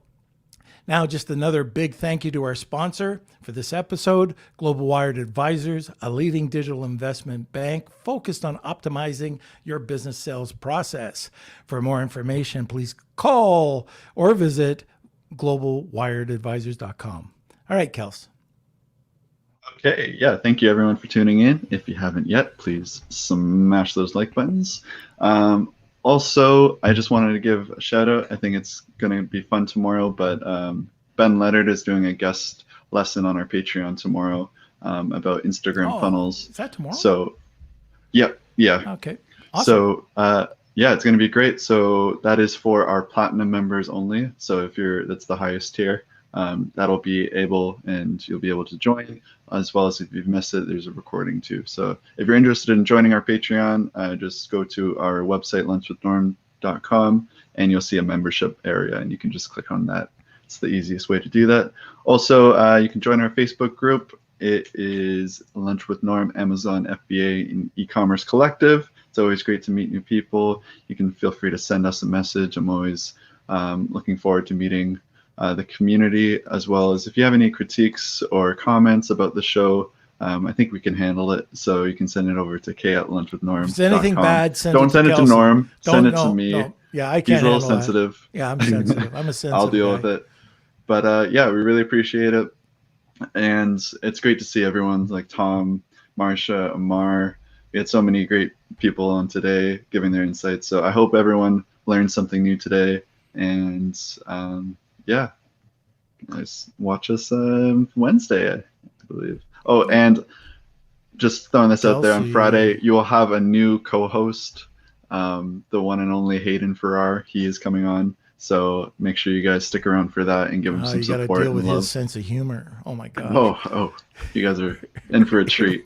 now just another big thank you to our sponsor for this episode, Global Wired Advisors, a leading digital investment bank focused on optimizing your business sales process. For more information, please call or visit globalwiredadvisors.com. All right, Kels. Okay, yeah, thank you everyone for tuning in. If you haven't yet, please smash those like buttons. Also, I just wanted to give a shout out. I think it's going to be fun tomorrow, but Ben Leonard is doing a guest lesson on our Patreon tomorrow about Instagram funnels. Is that tomorrow? So, yeah. Okay. Awesome. So yeah, it's going to be great. So that is for our platinum members only. So if that's the highest tier, that'll be able, and you'll be able to join, as well as if you've missed it, there's a recording too. So if you're interested in joining our Patreon, just go to our website, lunchwithnorm.com, and you'll see a membership area, and you can just click on that. It's the easiest way to do that. Also, you can join our Facebook group. It is Lunch with Norm, Amazon FBA, and E-commerce Collective. It's always great to meet new people. You can feel free to send us a message. I'm always looking forward to meeting the community, as well as if you have any critiques or comments about the show, I think we can handle it. So you can send it over to k@lunchwithnorm.com. If there's anything bad, don't send it to Norm. Send it to me. No. Yeah, I can't. He's a little handle that. sensitive. Yeah, I'm sensitive. I'm a sensitive. I'll deal guy. with it. But yeah, we really appreciate it. And it's great to see everyone like Tom, Marsha, Amar. We had so many great people on today giving their insights. So I hope everyone learned something new today. And yeah, watch us Wednesday, I believe. Oh, and just throwing this out there, on Friday, you will have a new co-host, the one and only Hayden Farrar. He is coming on. So make sure you guys stick around for that and give him some you got to support deal and with love. his sense of humor. Oh my god. Oh, you guys are in for a treat.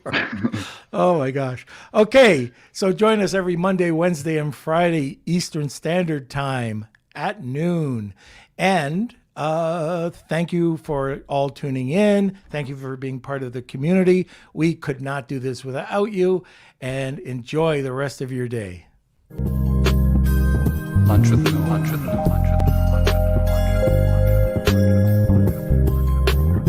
Oh my gosh. Okay, so join us every Monday, Wednesday, and Friday Eastern Standard Time at noon. And thank you for all tuning in. Thank you for being part of the community. We could not do this without you. And enjoy the rest of your day. Lunch with Norm.